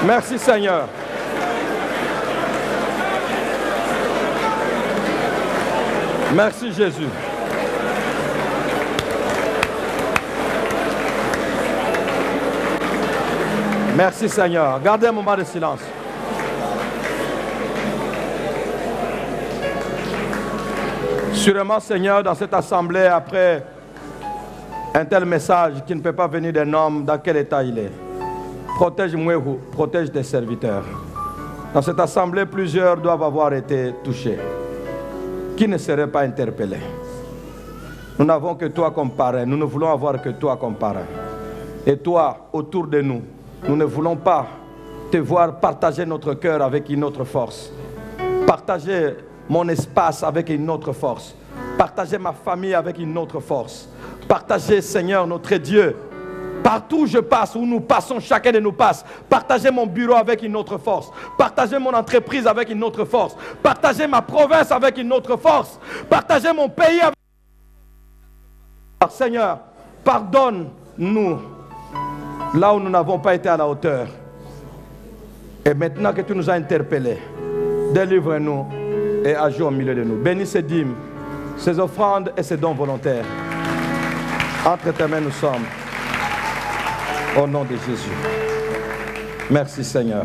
Merci, Seigneur. Merci Jésus. Merci Seigneur. Gardez un moment de silence. Sûrement Seigneur, dans cette assemblée, après un tel message qui ne peut pas venir d'un homme, dans quel état il est. Protège Mwehu, protège tes serviteurs. Dans cette assemblée, plusieurs doivent avoir été touchés, qui ne seraient pas interpellés. Nous n'avons que toi comme parrain. Nous ne voulons avoir que toi comme parrain. Et toi, autour de nous, nous ne voulons pas te voir partager notre cœur avec une autre force. Partager mon espace avec une autre force. Partager ma famille avec une autre force. Partager, Seigneur, notre Dieu, Partout où je passe, où nous passons, chacun de nous passe. Partagez mon bureau avec une autre force. Partagez mon entreprise avec une autre force. Partagez ma province avec une autre force. Partagez mon pays avec... Seigneur, pardonne-nous là où nous n'avons pas été à la hauteur. Et maintenant que tu nous as interpellés, délivre-nous et agis au milieu de nous. Bénis ces dîmes, ces offrandes et ces dons volontaires. Entre tes mains nous sommes. Au nom de Jésus. Merci Seigneur.